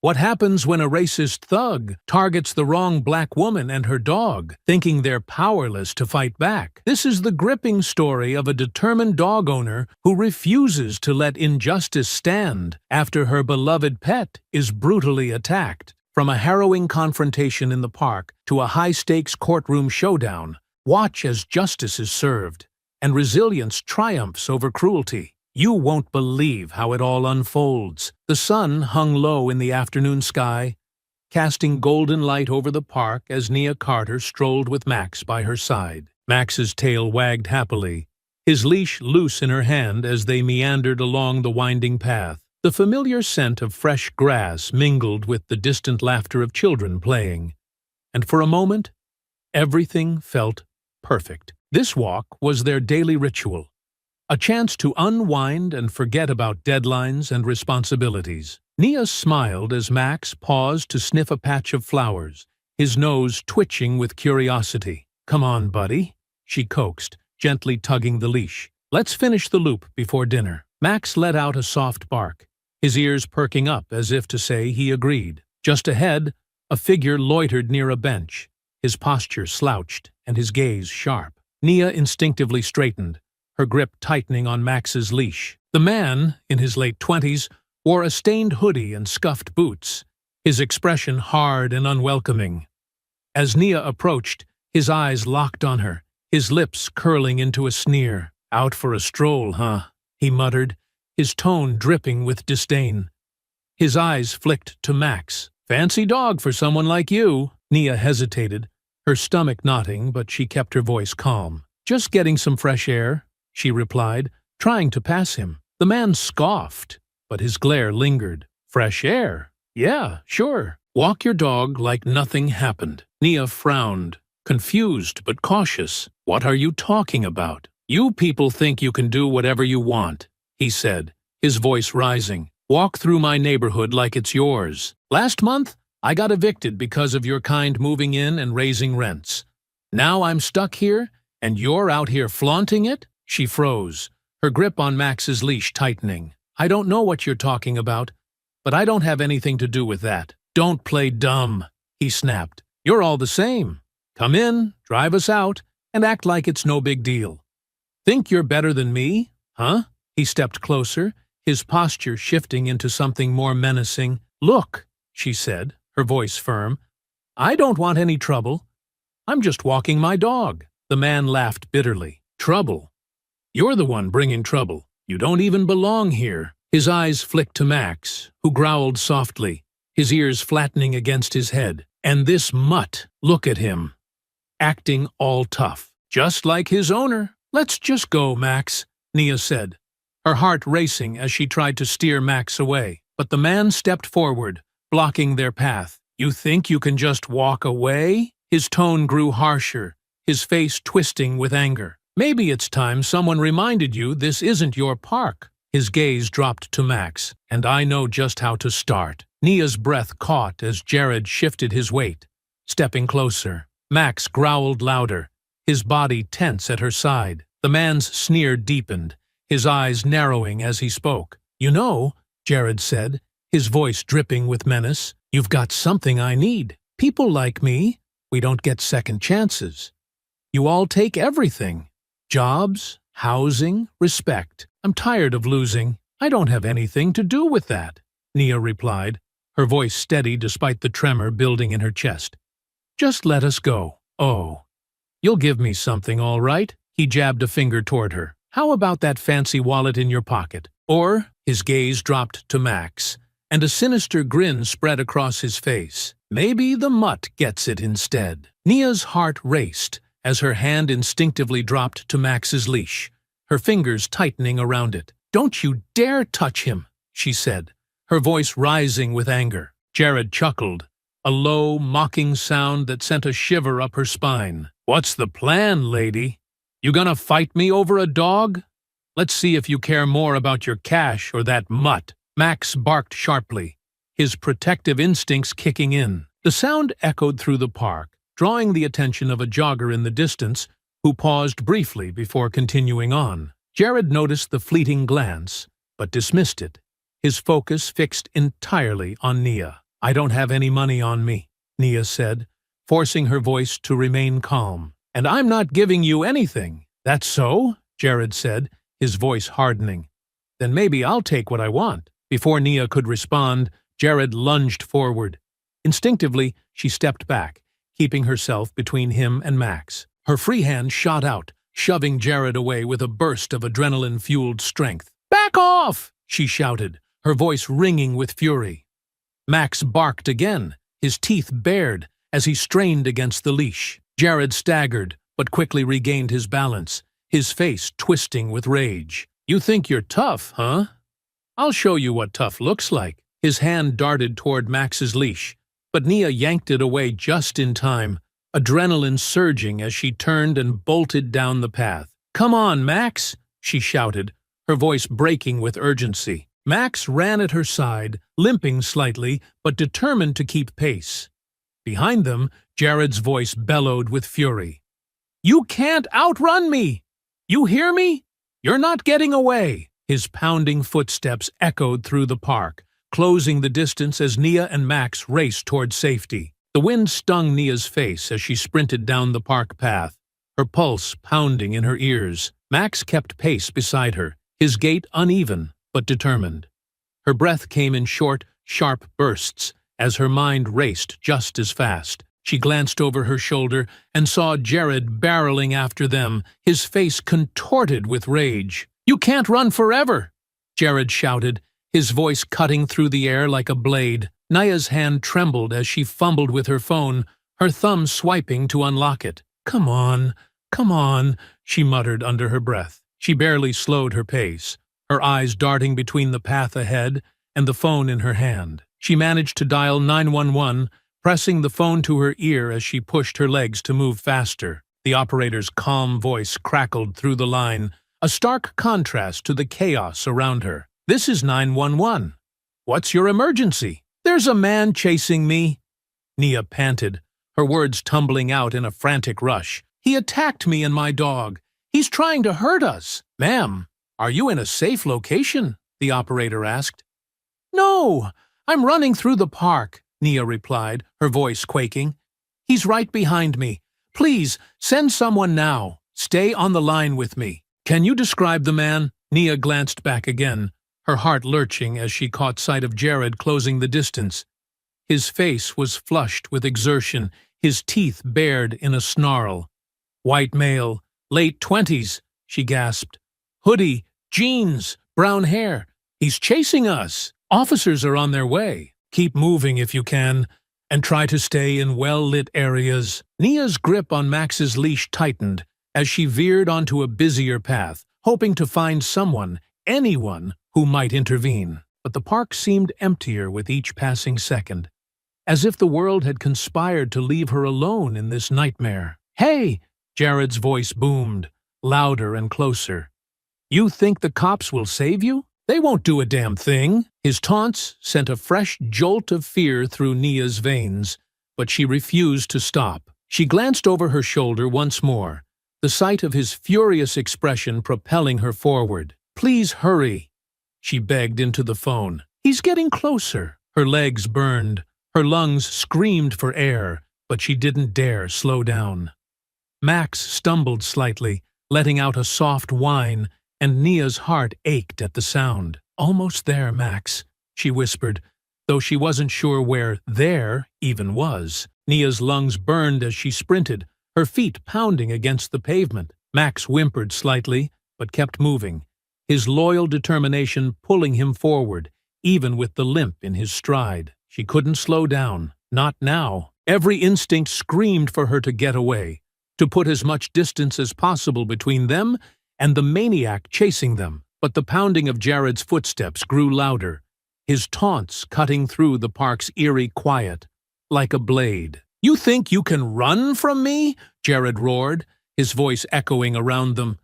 What happens when a racist thug targets the wrong black woman and her dog, thinking they're powerless to fight back? This is the gripping story of a determined dog owner who refuses to let injustice stand after her beloved pet is brutally attacked. From a harrowing confrontation in the park to a high-stakes courtroom showdown, watch as justice is served and resilience triumphs over cruelty. You won't believe how it all unfolds. The sun hung low in the afternoon sky, casting golden light over the park as Nia Carter strolled with Max by her side. Max's tail wagged happily, his leash loose in her hand as they meandered along the winding path. The familiar scent of fresh grass mingled with the distant laughter of children playing, and for a moment, everything felt perfect. This walk was their daily ritual, a chance to unwind and forget about deadlines and responsibilities. Nia smiled as Max paused to sniff a patch of flowers, his nose twitching with curiosity. "Come on, buddy," she coaxed, gently tugging the leash. "Let's finish the loop before dinner." Max let out a soft bark, his ears perking up as if to say he agreed. Just ahead, a figure loitered near a bench, his posture slouched and his gaze sharp. Nia instinctively straightened, her grip tightening on Max's leash. The man, in his late 20s, wore a stained hoodie and scuffed boots, his expression hard and unwelcoming. As Nia approached, his eyes locked on her, his lips curling into a sneer. "Out for a stroll, huh?" he muttered, his tone dripping with disdain. His eyes flicked to Max. "Fancy dog for someone like you." Nia hesitated, her stomach knotting, but she kept her voice calm. "Just getting some fresh air," she replied, trying to pass him. The man scoffed, but his glare lingered. "Fresh air? Yeah, sure. Walk your dog like nothing happened." Nia frowned, confused but cautious. "What are you talking about?" "You people think you can do whatever you want," he said, his voice rising. "Walk through my neighborhood like it's yours. Last month, I got evicted because of your kind moving in and raising rents. Now I'm stuck here, and you're out here flaunting it?" She froze, her grip on Max's leash tightening. "I don't know what you're talking about, but I don't have anything to do with that." "Don't play dumb," he snapped. "You're all the same. Come in, drive us out, and act like it's no big deal. Think you're better than me, huh?" He stepped closer, his posture shifting into something more menacing. "Look," she said, her voice firm, "I don't want any trouble. I'm just walking my dog." The man laughed bitterly. "Trouble? You're the one bringing trouble. You don't even belong here." His eyes flicked to Max, who growled softly, his ears flattening against his head. "And this mutt, look at him, acting all tough, just like his owner." "Let's just go, Max," Nia said, her heart racing as she tried to steer Max away. But the man stepped forward, blocking their path. "You think you can just walk away?" His tone grew harsher, his face twisting with anger. "Maybe it's time someone reminded you this isn't your park." His gaze dropped to Max. "And I know just how to start." Nia's breath caught as Jared shifted his weight, stepping closer. Max growled louder, his body tense at her side. The man's sneer deepened, his eyes narrowing as he spoke. "You know," Jared said, his voice dripping with menace, "you've got something I need. People like me, we don't get second chances. You all take everything. Jobs, housing, respect. I'm tired of losing." "I don't have anything to do with that," Nia replied, her voice steady despite the tremor building in her chest. "Just let us go." "Oh, you'll give me something, all right." He jabbed a finger toward her. "How about that fancy wallet in your pocket?" Or, his gaze dropped to Max, and a sinister grin spread across his face. "Maybe the mutt gets it instead." Nia's heart raced as her hand instinctively dropped to Max's leash, her fingers tightening around it. "Don't you dare touch him," she said, her voice rising with anger. Jared chuckled, a low, mocking sound that sent a shiver up her spine. "What's the plan, lady? You gonna fight me over a dog? Let's see if you care more about your cash or that mutt." Max barked sharply, his protective instincts kicking in. The sound echoed through the park, drawing the attention of a jogger in the distance who paused briefly before continuing on. Jared noticed the fleeting glance, but dismissed it, his focus fixed entirely on Nia. I don't have any money on me, Nia said, forcing her voice to remain calm. And I'm not giving you anything. That's so? Jared said, his voice hardening. Then maybe I'll take what I want. Before Nia could respond, Jared lunged forward. Instinctively, she stepped back, keeping herself between him and Max. Her free hand shot out, shoving Jared away with a burst of adrenaline-fueled strength. "Back off!" she shouted, her voice ringing with fury. Max barked again, his teeth bared as he strained against the leash. Jared staggered, but quickly regained his balance, his face twisting with rage. "You think you're tough, huh? I'll show you what tough looks like." His hand darted toward Max's leash, but Nia yanked it away just in time, adrenaline surging as she turned and bolted down the path. "Come on, Max!" she shouted, her voice breaking with urgency. Max ran at her side, limping slightly, but determined to keep pace. Behind them, Jared's voice bellowed with fury. "You can't outrun me! You hear me? You're not getting away!" His pounding footsteps echoed through the park, closing the distance as Nia and Max raced toward safety. The wind stung Nia's face as she sprinted down the park path, her pulse pounding in her ears. Max kept pace beside her, his gait uneven but determined. Her breath came in short, sharp bursts as her mind raced just as fast. She glanced over her shoulder and saw Jared barreling after them, his face contorted with rage. "You can't run forever!" Jared shouted, his voice cutting through the air like a blade. Nia's hand trembled as she fumbled with her phone, her thumb swiping to unlock it. Come on," she muttered under her breath. She barely slowed her pace, her eyes darting between the path ahead and the phone in her hand. She managed to dial 911, pressing the phone to her ear as she pushed her legs to move faster. The operator's calm voice crackled through the line, a stark contrast to the chaos around her. "This is 911. What's your emergency?" "There's a man chasing me," Nia panted, her words tumbling out in a frantic rush. "He attacked me and my dog. He's trying to hurt us." "Ma'am, are you in a safe location?" the operator asked. "No, I'm running through the park," Nia replied, her voice quaking. "He's right behind me. Please, send someone now. Stay on the line with me." "Can you describe the man?" Nia glanced back again, her heart lurching as she caught sight of Jared closing the distance. His face was flushed with exertion, his teeth bared in a snarl. "White male, late 20s, she gasped. "Hoodie, jeans, brown hair. He's chasing us. Officers are on their way. Keep moving if you can, and try to stay in well-lit areas." Nia's grip on Max's leash tightened as she veered onto a busier path, hoping to find someone, anyone, who might intervene. But the park seemed emptier with each passing second, as if the world had conspired to leave her alone in this nightmare. "Hey!" Jared's voice boomed, louder and closer. "You think the cops will save you? They won't do a damn thing." His taunts sent a fresh jolt of fear through Nia's veins, but she refused to stop. She glanced over her shoulder once more, the sight of his furious expression propelling her forward. "Please hurry," she begged into the phone. "He's getting closer." Her legs burned, her lungs screamed for air, but she didn't dare slow down. Max stumbled slightly, letting out a soft whine, and Nia's heart ached at the sound. "Almost there, Max," she whispered, though she wasn't sure where "there" even was. Nia's lungs burned as she sprinted, her feet pounding against the pavement. Max whimpered slightly, but kept moving, his loyal determination pulling him forward, even with the limp in his stride. She couldn't slow down, not now. Every instinct screamed for her to get away, to put as much distance as possible between them and the maniac chasing them. But the pounding of Jared's footsteps grew louder, his taunts cutting through the park's eerie quiet like a blade. "You think you can run from me?" Jared roared, his voice echoing around them.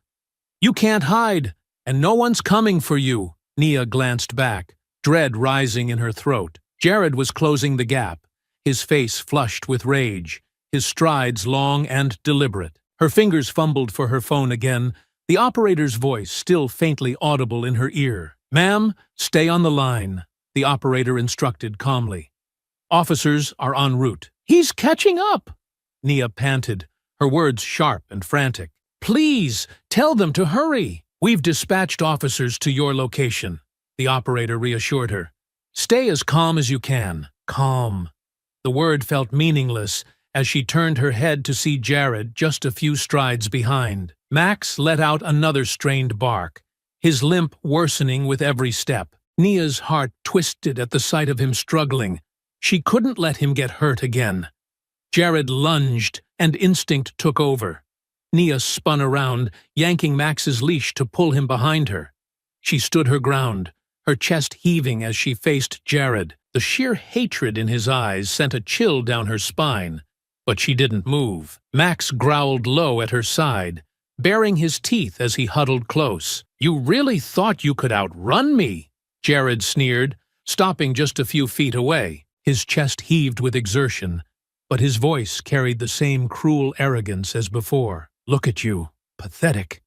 "You can't hide, and no one's coming for you." Nia glanced back, dread rising in her throat. Jared was closing the gap, his face flushed with rage, his strides long and deliberate. Her fingers fumbled for her phone again, the operator's voice still faintly audible in her ear. "Ma'am, stay on the line," the operator instructed calmly. Officers are en route. He's catching up! Nia panted, her words sharp and frantic. Please, tell them to hurry. We've dispatched officers to your location, the operator reassured her. Stay as calm as you can. Calm. The word felt meaningless as she turned her head to see Jared just a few strides behind. Max let out another strained bark, his limp worsening with every step. Nia's heart twisted at the sight of him struggling. She couldn't let him get hurt again. Jared lunged, and instinct took over. Nia spun around, yanking Max's leash to pull him behind her. She stood her ground, her chest heaving as she faced Jared. The sheer hatred in his eyes sent a chill down her spine, but she didn't move. Max growled low at her side, baring his teeth as he huddled close. You really thought you could outrun me? Jared sneered, stopping just a few feet away. His chest heaved with exertion, but his voice carried the same cruel arrogance as before. Look at you. Pathetic.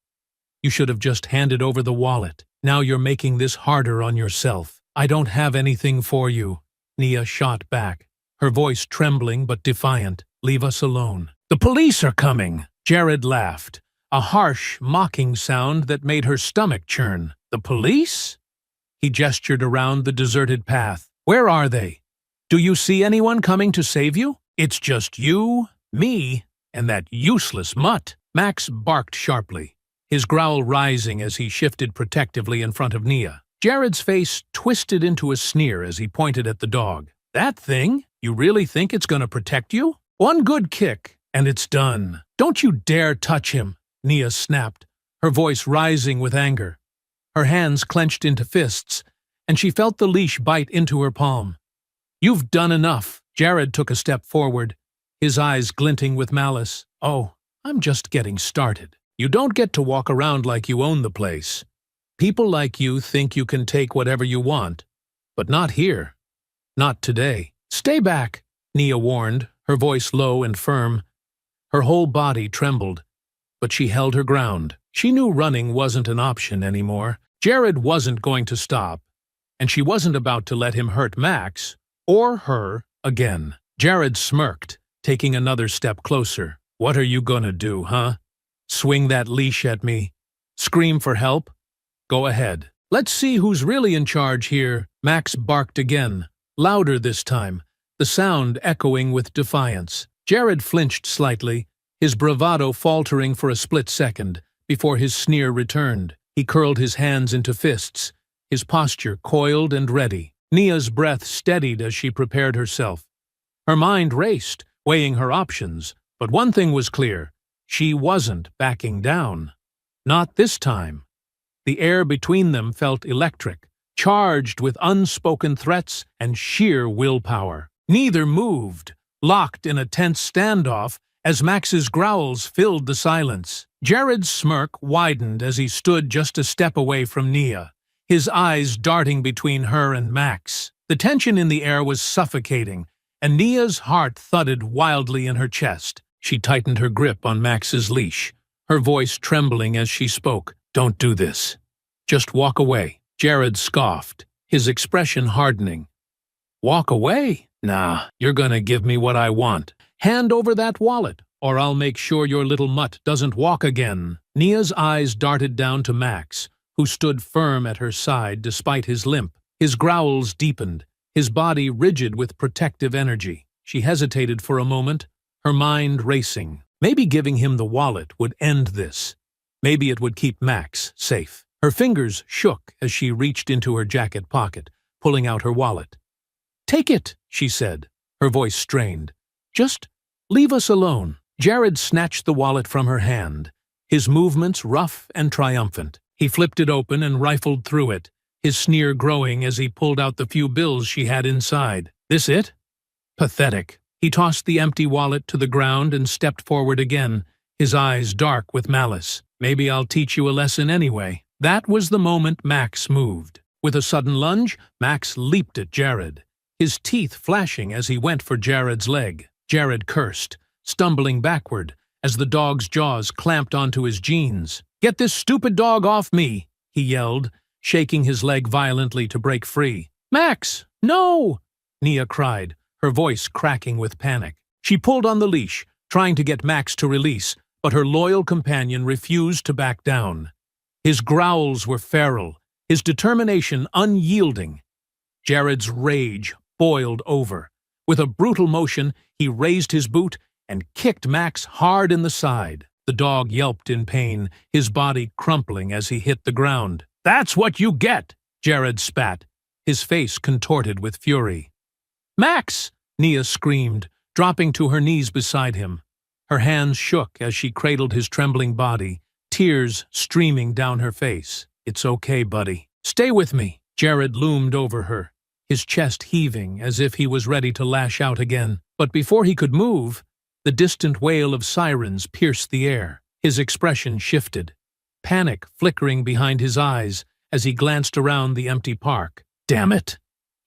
You should have just handed over the wallet. Now you're making this harder on yourself. I don't have anything for you. Nia shot back, her voice trembling but defiant. Leave us alone. The police are coming. Jared laughed, a harsh, mocking sound that made her stomach churn. The police? He gestured around the deserted path. Where are they? Do you see anyone coming to save you? It's just you, me, and that useless mutt. Max barked sharply, his growl rising as he shifted protectively in front of Nia. Jared's face twisted into a sneer as he pointed at the dog. That thing? You really think it's going to protect you? One good kick, and it's done. Don't you dare touch him, Nia snapped, her voice rising with anger. Her hands clenched into fists, and she felt the leash bite into her palm. You've done enough. Jared took a step forward, his eyes glinting with malice. Oh, I'm just getting started. You don't get to walk around like you own the place. People like you think you can take whatever you want, but not here. Not today. Stay back, Nia warned, her voice low and firm. Her whole body trembled, but she held her ground. She knew running wasn't an option anymore. Jared wasn't going to stop, and she wasn't about to let him hurt Max, or her, again. Jared smirked, taking another step closer. What are you gonna do, huh? Swing that leash at me? Scream for help? Go ahead. Let's see who's really in charge here. Max barked again, louder this time, the sound echoing with defiance. Jared flinched slightly, his bravado faltering for a split second before his sneer returned. He curled his hands into fists, his posture coiled and ready. Nia's breath steadied as she prepared herself. Her mind raced, weighing her options, but one thing was clear. She wasn't backing down. Not this time. The air between them felt electric, charged with unspoken threats and sheer willpower. Neither moved, locked in a tense standoff as Max's growls filled the silence. Jared's smirk widened as he stood just a step away from Nia, his eyes darting between her and Max. The tension in the air was suffocating, and Nia's heart thudded wildly in her chest. She tightened her grip on Max's leash, her voice trembling as she spoke. Don't do this. Just walk away. Jared scoffed, his expression hardening. Walk away? Nah, you're gonna give me what I want. Hand over that wallet, or I'll make sure your little mutt doesn't walk again. Nia's eyes darted down to Max, who stood firm at her side despite his limp. His growls deepened, his body rigid with protective energy. She hesitated for a moment, her mind racing. Maybe giving him the wallet would end this. Maybe it would keep Max safe. Her fingers shook as she reached into her jacket pocket, pulling out her wallet. Take it, she said, her voice strained. Just leave us alone. Jared snatched the wallet from her hand, his movements rough and triumphant. He flipped it open and rifled through it, his sneer growing as he pulled out the few bills she had inside. This it? Pathetic. He tossed the empty wallet to the ground and stepped forward again, his eyes dark with malice. Maybe I'll teach you a lesson anyway. That was the moment Max moved. With a sudden lunge, Max leaped at Jared, his teeth flashing as he went for Jared's leg. Jared cursed, stumbling backward as the dog's jaws clamped onto his jeans. Get this stupid dog off me, he yelled, shaking his leg violently to break free. Max, no! Nia cried, her voice cracking with panic. She pulled on the leash, trying to get Max to release, but her loyal companion refused to back down. His growls were feral, his determination unyielding. Jared's rage boiled over. With a brutal motion, he raised his boot and kicked Max hard in the side. The dog yelped in pain, his body crumpling as he hit the ground. "That's what you get!" Jared spat, his face contorted with fury. "Max!" Nia screamed, dropping to her knees beside him. Her hands shook as she cradled his trembling body, tears streaming down her face. "It's okay, buddy. Stay with me." Jared loomed over her, his chest heaving as if he was ready to lash out again. But before he could move, the distant wail of sirens pierced the air. His expression shifted, panic flickering behind his eyes as he glanced around the empty park. "Damn it!"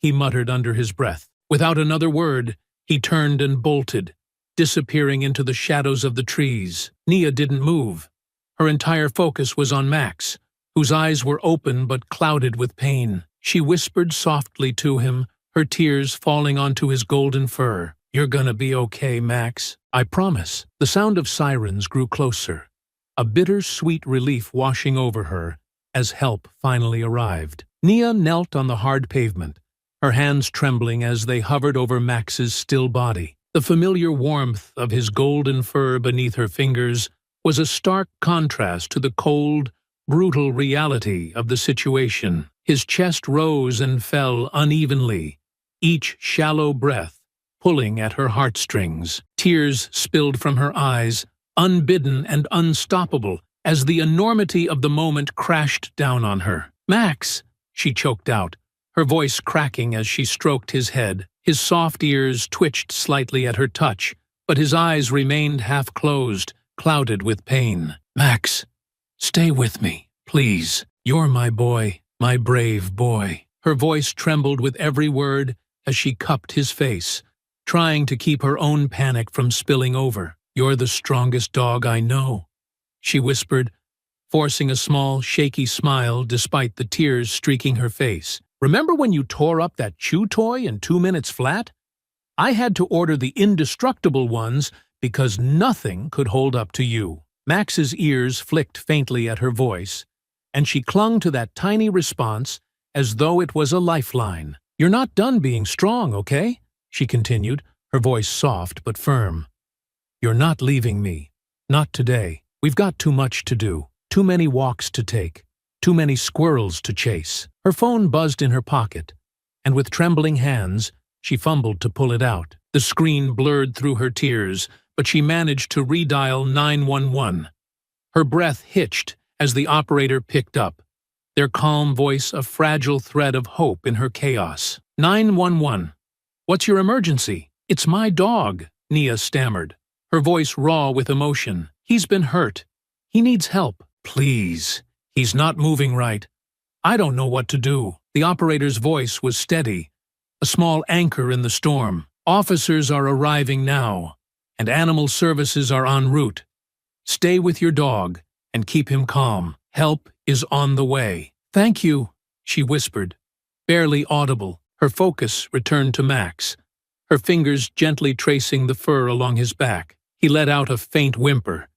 he muttered under his breath. Without another word, he turned and bolted, disappearing into the shadows of the trees. Nia didn't move. Her entire focus was on Max, whose eyes were open but clouded with pain. She whispered softly to him, her tears falling onto his golden fur. "You're gonna be okay, Max. I promise." The sound of sirens grew closer, a bitter-sweet relief washing over her as help finally arrived. Nia knelt on the hard pavement, her hands trembling as they hovered over Max's still body. The familiar warmth of his golden fur beneath her fingers was a stark contrast to the cold, brutal reality of the situation. His chest rose and fell unevenly, each shallow breath pulling at her heartstrings. Tears spilled from her eyes, unbidden and unstoppable, as the enormity of the moment crashed down on her. "Max!" she choked out, her voice cracking as she stroked his head. His soft ears twitched slightly at her touch, but his eyes remained half-closed, clouded with pain. "Max, stay with me, please. You're my boy, my brave boy." Her voice trembled with every word as she cupped his face, trying to keep her own panic from spilling over. "You're the strongest dog I know," she whispered, forcing a small, shaky smile despite the tears streaking her face. "Remember when you tore up that chew toy in 2 minutes flat? I had to order the indestructible ones because nothing could hold up to you." Max's ears flicked faintly at her voice, and she clung to that tiny response as though it was a lifeline. "You're not done being strong, okay?" she continued, her voice soft but firm. "You're not leaving me. Not today. We've got too much to do, too many walks to take, too many squirrels to chase." Her phone buzzed in her pocket, and with trembling hands, she fumbled to pull it out. The screen blurred through her tears, but she managed to redial 911. Her breath hitched as the operator picked up, their calm voice a fragile thread of hope in her chaos. 911. "What's your emergency?" "It's my dog," Nia stammered, her voice raw with emotion. "He's been hurt. He needs help." "Please. He's not moving right. I don't know what to do." The operator's voice was steady, a small anchor in the storm. "Officers are arriving now, and animal services are en route. Stay with your dog and keep him calm. Help is on the way." "Thank you," she whispered, barely audible. Her focus returned to Max, her fingers gently tracing the fur along his back. He let out a faint whimper,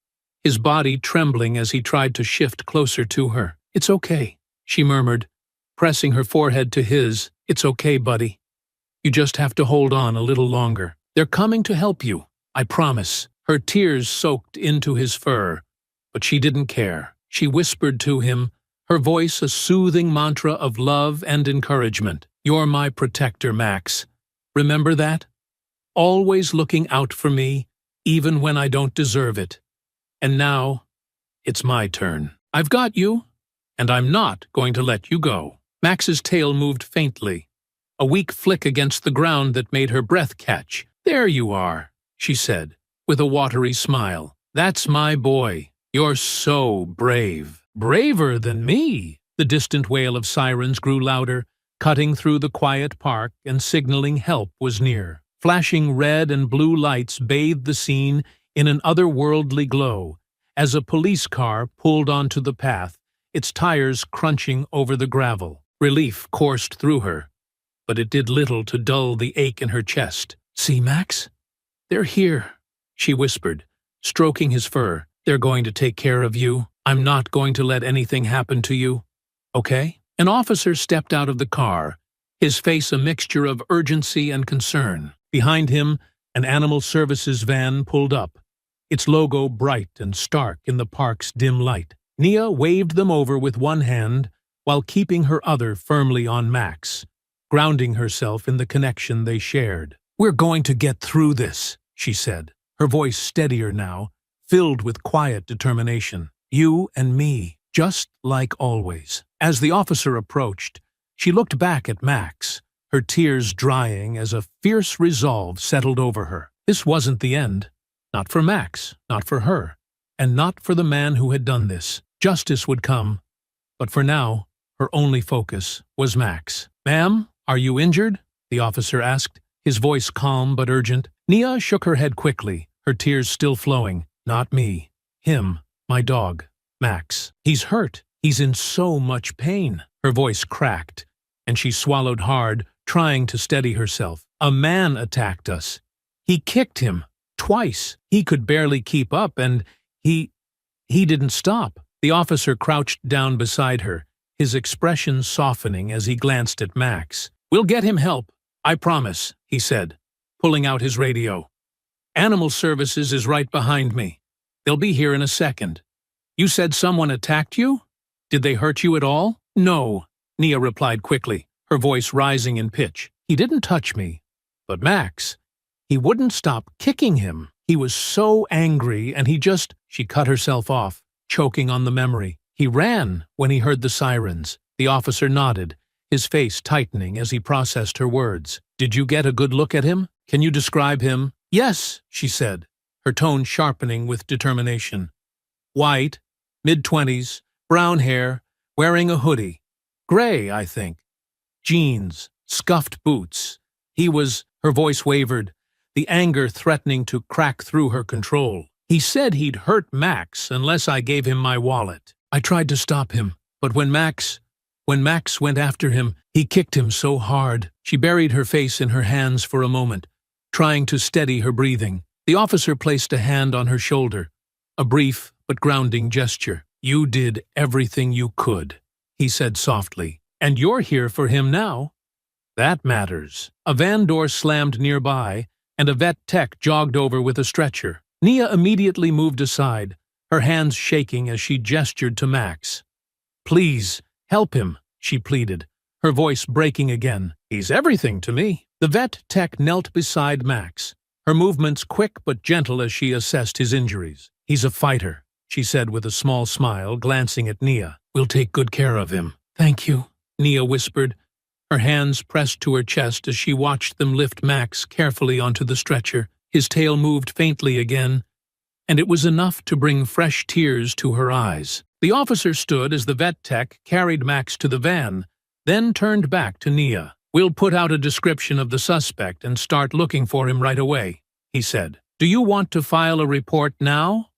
his body trembling as he tried to shift closer to her. "It's okay," she murmured, pressing her forehead to his. "It's okay, buddy. You just have to hold on a little longer. They're coming to help you, I promise." Her tears soaked into his fur, but she didn't care. She whispered to him, her voice a soothing mantra of love and encouragement. "You're my protector, Max. Remember that? Always looking out for me, even when I don't deserve it. And now, it's my turn. I've got you, and I'm not going to let you go." Max's tail moved faintly, a weak flick against the ground that made her breath catch. "There you are," she said, with a watery smile. "That's my boy. You're so brave." "Braver than me!" The distant wail of sirens grew louder, cutting through the quiet park and signaling help was near. Flashing red and blue lights bathed the scene in an otherworldly glow as a police car pulled onto the path, its tires crunching over the gravel. Relief coursed through her, but it did little to dull the ache in her chest. "See, Max? They're here," she whispered, stroking his fur. "They're going to take care of you. I'm not going to let anything happen to you. Okay?" An officer stepped out of the car, his face a mixture of urgency and concern. Behind him, an animal services van pulled up, its logo bright and stark in the park's dim light. Nia waved them over with one hand while keeping her other firmly on Max, grounding herself in the connection they shared. "We're going to get through this," she said, her voice steadier now, filled with quiet determination. "You and me, just like always." As the officer approached, she looked back at Max, her tears drying as a fierce resolve settled over her. This wasn't the end. Not for Max, not for her, and not for the man who had done this. Justice would come, but for now, her only focus was Max. "Ma'am, are you injured?" the officer asked, his voice calm but urgent. Nia shook her head quickly, her tears still flowing. "Not me. Him, my dog, Max. He's hurt. He's in so much pain." Her voice cracked, and she swallowed hard, trying to steady herself. "A man attacked us. He kicked him. Twice. He could barely keep up, and he didn't stop." The officer crouched down beside her, his expression softening as he glanced at Max. "We'll get him help, I promise," he said, pulling out his radio. "Animal Services is right behind me. They'll be here in a second. You said someone attacked you? Did they hurt you at all?" "No," Nia replied quickly, her voice rising in pitch. "He didn't touch me. But Max, he wouldn't stop kicking him. He was so angry, and She cut herself off, choking on the memory. "He ran when he heard the sirens." The officer nodded, his face tightening as he processed her words. "Did you get a good look at him? Can you describe him?" "Yes," she said, her tone sharpening with determination. "White, mid-20s, brown hair, wearing a hoodie. Gray, I think. Jeans, scuffed boots. Her voice wavered, the anger threatening to crack through her control. "He said he'd hurt Max unless I gave him my wallet. I tried to stop him, but when Max went after him, he kicked him so hard." She buried her face in her hands for a moment, trying to steady her breathing. The officer placed a hand on her shoulder, a brief but grounding gesture. "You did everything you could," he said softly, "and you're here for him now. That matters." A van door slammed nearby, and a vet tech jogged over with a stretcher. Nia immediately moved aside, her hands shaking as she gestured to Max. "Please, help him," she pleaded, her voice breaking again. "He's everything to me." The vet tech knelt beside Max, her movements quick but gentle as she assessed his injuries. "He's a fighter," she said with a small smile, glancing at Nia. "We'll take good care of him." "Thank you," Nia whispered, her hands pressed to her chest as she watched them lift Max carefully onto the stretcher. His tail moved faintly again, and it was enough to bring fresh tears to her eyes. The officer stood as the vet tech carried Max to the van, then turned back to Nia. "We'll put out a description of the suspect and start looking for him right away," he said. "Do you want to file a report now,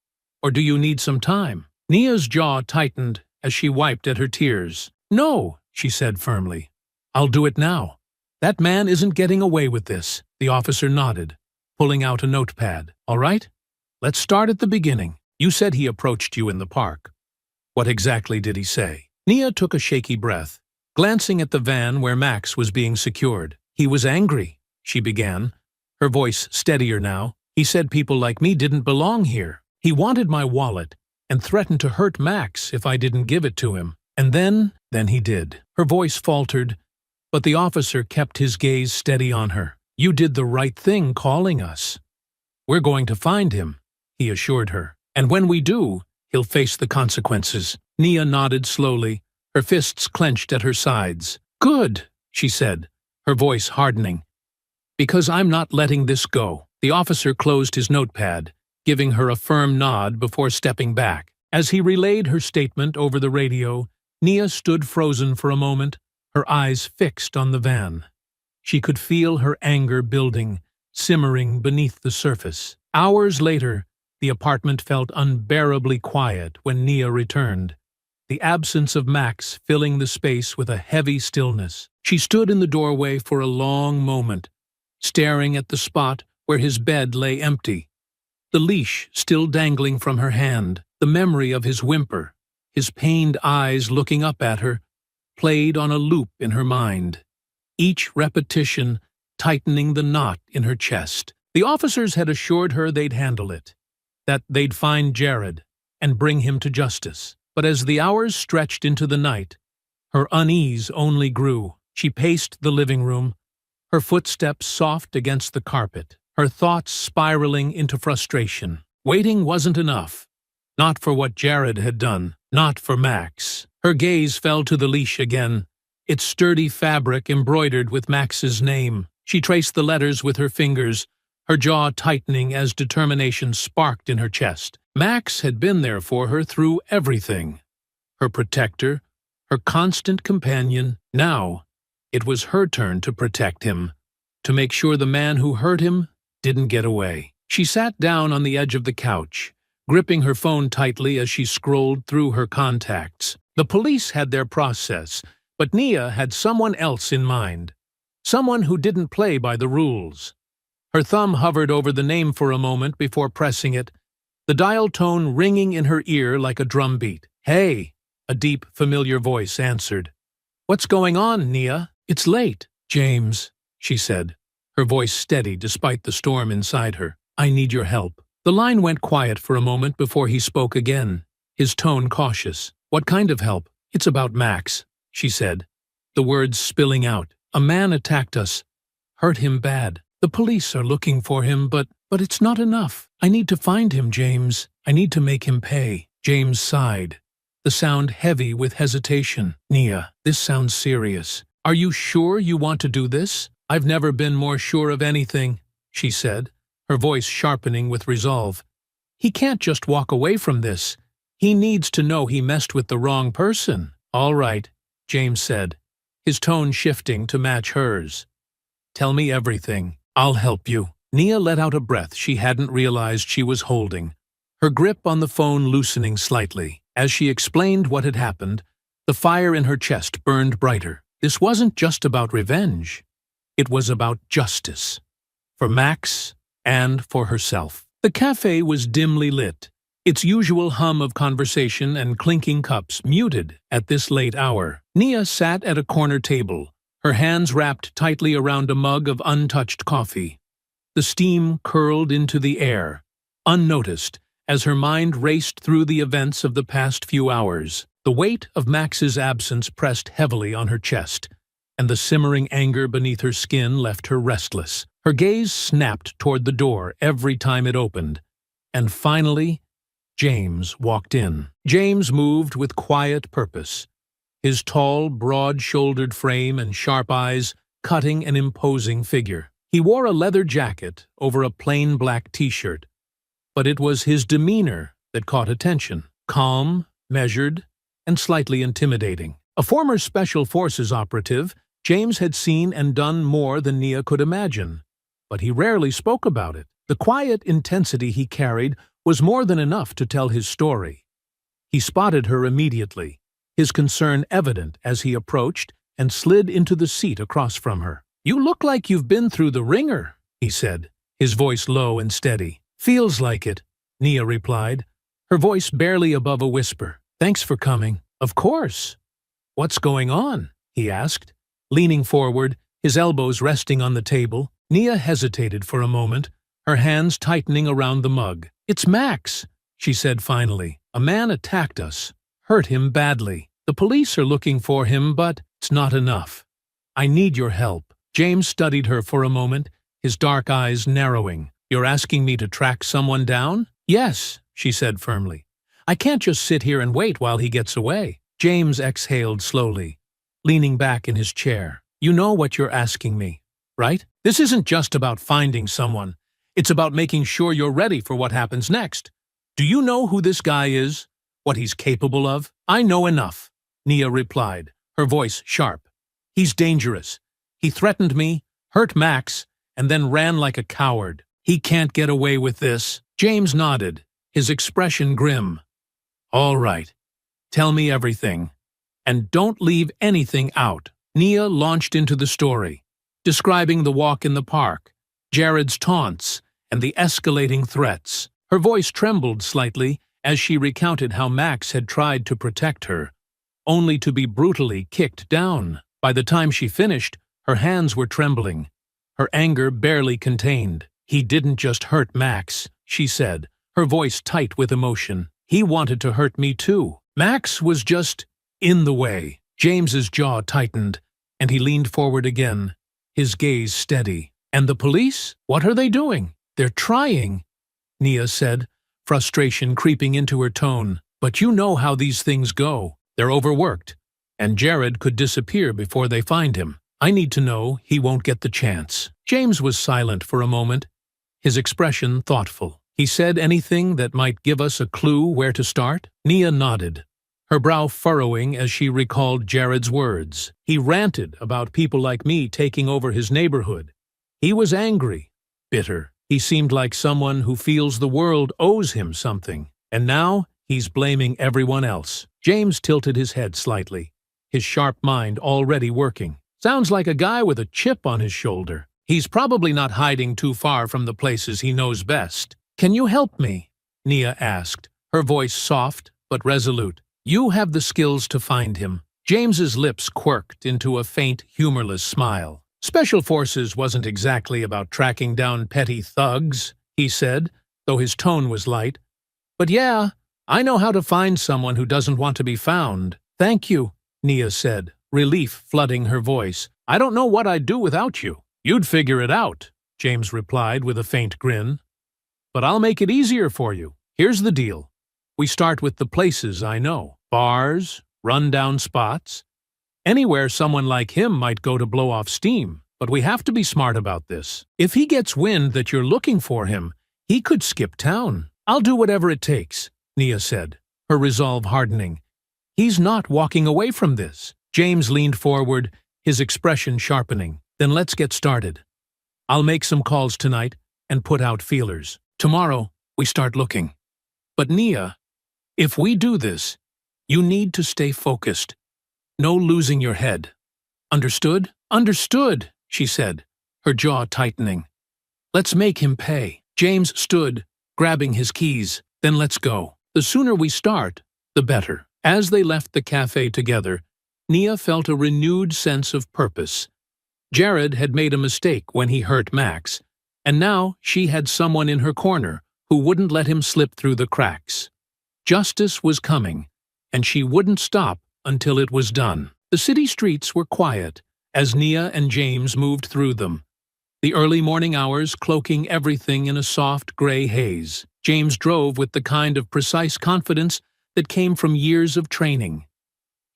or do you need some time?" Nia's jaw tightened as she wiped at her tears. "No," she said firmly. "I'll do it now. That man isn't getting away with this." The officer nodded, pulling out a notepad. "All right? Let's start at the beginning. You said he approached you in the park. What exactly did he say?" Nia took a shaky breath, glancing at the van where Max was being secured. "He was angry," she began, her voice steadier now. "He said people like me didn't belong here. He wanted my wallet and threatened to hurt Max if I didn't give it to him. And then he did." Her voice faltered, but the officer kept his gaze steady on her. "You did the right thing calling us. We're going to find him," he assured her. "And when we do, he'll face the consequences." Nia nodded slowly, her fists clenched at her sides. "Good," she said, her voice hardening. "Because I'm not letting this go." The officer closed his notepad, giving her a firm nod before stepping back. As he relayed her statement over the radio, Nia stood frozen for a moment, her eyes fixed on the van. She could feel her anger building, simmering beneath the surface. Hours later, the apartment felt unbearably quiet when Nia returned, the absence of Max filling the space with a heavy stillness. She stood in the doorway for a long moment, staring at the spot where his bed lay empty. The leash still dangling from her hand, the memory of his whimper, his pained eyes looking up at her, played on a loop in her mind, each repetition tightening the knot in her chest. The officers had assured her they'd handle it, that they'd find Jared and bring him to justice. But as the hours stretched into the night, her unease only grew. She paced the living room, her footsteps soft against the carpet, her thoughts spiraling into frustration. Waiting wasn't enough. Not for what Jared had done, not for Max. Her gaze fell to the leash again, its sturdy fabric embroidered with Max's name. She traced the letters with her fingers, her jaw tightening as determination sparked in her chest. Max had been there for her through everything. Her protector, her constant companion. Now, it was her turn to protect him, to make sure the man who hurt him didn't get away. She sat down on the edge of the couch, gripping her phone tightly as she scrolled through her contacts. The police had their process, but Nia had someone else in mind. Someone who didn't play by the rules. Her thumb hovered over the name for a moment before pressing it, the dial tone ringing in her ear like a drumbeat. "Hey," a deep, familiar voice answered. "What's going on, Nia? It's late." "James," she said, her voice steady despite the storm inside her. "I need your help." The line went quiet for a moment before he spoke again, his tone cautious. "What kind of help?" "It's about Max," she said, the words spilling out. "A man attacked us, hurt him bad. The police are looking for him, but it's not enough. I need to find him, James. I need to make him pay." James sighed, the sound heavy with hesitation. "Nia, this sounds serious. Are you sure you want to do this?" "I've never been more sure of anything," she said, her voice sharpening with resolve. "He can't just walk away from this. He needs to know he messed with the wrong person." "All right," James said, his tone shifting to match hers. "Tell me everything. I'll help you." Nia let out a breath she hadn't realized she was holding, her grip on the phone loosening slightly. As she explained what had happened, the fire in her chest burned brighter. This wasn't just about revenge. It was about justice. For Max and for herself. The cafe was dimly lit, its usual hum of conversation and clinking cups muted at this late hour. Nia sat at a corner table, her hands wrapped tightly around a mug of untouched coffee. The steam curled into the air, unnoticed, as her mind raced through the events of the past few hours. The weight of Max's absence pressed heavily on her chest, and the simmering anger beneath her skin left her restless. Her gaze snapped toward the door every time it opened, and finally, James walked in. James moved with quiet purpose, his tall, broad-shouldered frame and sharp eyes cutting an imposing figure. He wore a leather jacket over a plain black t-shirt, but it was his demeanor that caught attention. Calm, measured, and slightly intimidating. A former Special Forces operative, James had seen and done more than Nia could imagine, but he rarely spoke about it. The quiet intensity he carried was more than enough to tell his story. He spotted her immediately, his concern evident as he approached and slid into the seat across from her. "You look like you've been through the ringer," he said, his voice low and steady. "Feels like it," Nia replied, her voice barely above a whisper. "Thanks for coming." "Of course." "What's going on?" he asked, leaning forward, his elbows resting on the table. Nia hesitated for a moment, her hands tightening around the mug. "It's Max," she said finally. "A man attacked us, hurt him badly. The police are looking for him, but it's not enough. I need your help." James studied her for a moment, his dark eyes narrowing. "You're asking me to track someone down?" "Yes," she said firmly. "I can't just sit here and wait while he gets away." James exhaled slowly, leaning back in his chair. "You know what you're asking me, right? This isn't just about finding someone. It's about making sure you're ready for what happens next. Do you know who this guy is? What he's capable of?" "I know enough," Nia replied, her voice sharp. "He's dangerous. He threatened me, hurt Max, and then ran like a coward. He can't get away with this." James nodded, his expression grim. "All right. Tell me everything. And don't leave anything out." Nia launched into the story, describing the walk in the park, Jared's taunts, and the escalating threats. Her voice trembled slightly as she recounted how Max had tried to protect her, only to be brutally kicked down. By the time she finished, her hands were trembling, her anger barely contained. "He didn't just hurt Max," she said, her voice tight with emotion. "He wanted to hurt me too. Max was just in the way." James's jaw tightened, and he leaned forward again, his gaze steady. "And the police? What are they doing?" "They're trying," Nia said, frustration creeping into her tone. "But you know how these things go. They're overworked, and Jared could disappear before they find him. I need to know he won't get the chance." James was silent for a moment, his expression thoughtful. "He said anything that might give us a clue where to start?" Nia nodded, her brow furrowing as she recalled Jared's words. "He ranted about people like me taking over his neighborhood. He was angry, bitter. He seemed like someone who feels the world owes him something. And now he's blaming everyone else." James tilted his head slightly, his sharp mind already working. "Sounds like a guy with a chip on his shoulder. He's probably not hiding too far from the places he knows best." "Can you help me?" Nia asked, her voice soft but resolute. "You have the skills to find him." James's lips quirked into a faint, humorless smile. "Special Forces wasn't exactly about tracking down petty thugs," he said, though his tone was light. "But yeah, I know how to find someone who doesn't want to be found." "Thank you," Nia said, relief flooding her voice. "I don't know what I'd do without you." "You'd figure it out," James replied with a faint grin. "But I'll make it easier for you. Here's the deal. We start with the places I know. Bars, run-down spots. Anywhere someone like him might go to blow off steam. But we have to be smart about this. If he gets wind that you're looking for him, he could skip town." "I'll do whatever it takes," Nia said, her resolve hardening. "He's not walking away from this." James leaned forward, his expression sharpening. "Then let's get started. I'll make some calls tonight and put out feelers. Tomorrow, we start looking. But Nia, if we do this, you need to stay focused. No losing your head. Understood?" "Understood," she said, her jaw tightening. "Let's make him pay." James stood, grabbing his keys. "Then let's go. The sooner we start, the better." As they left the cafe together, Nia felt a renewed sense of purpose. Jared had made a mistake when he hurt Max, and now she had someone in her corner who wouldn't let him slip through the cracks. Justice was coming, and she wouldn't stop until it was done. The city streets were quiet as Nia and James moved through them, the early morning hours cloaking everything in a soft gray haze. James drove with the kind of precise confidence that came from years of training,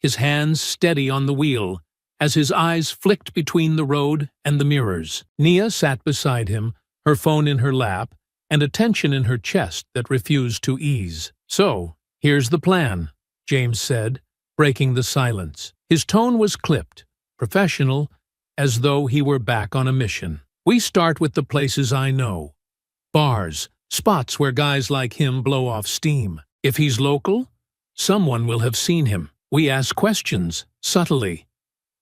his hands steady on the wheel as his eyes flicked between the road and the mirrors. Nia sat beside him, her phone in her lap, and a tension in her chest that refused to ease. "So, here's the plan," James said, breaking the silence. His tone was clipped, professional, as though he were back on a mission. "We start with the places I know. Bars, spots where guys like him blow off steam. If he's local, someone will have seen him. We ask questions, subtly,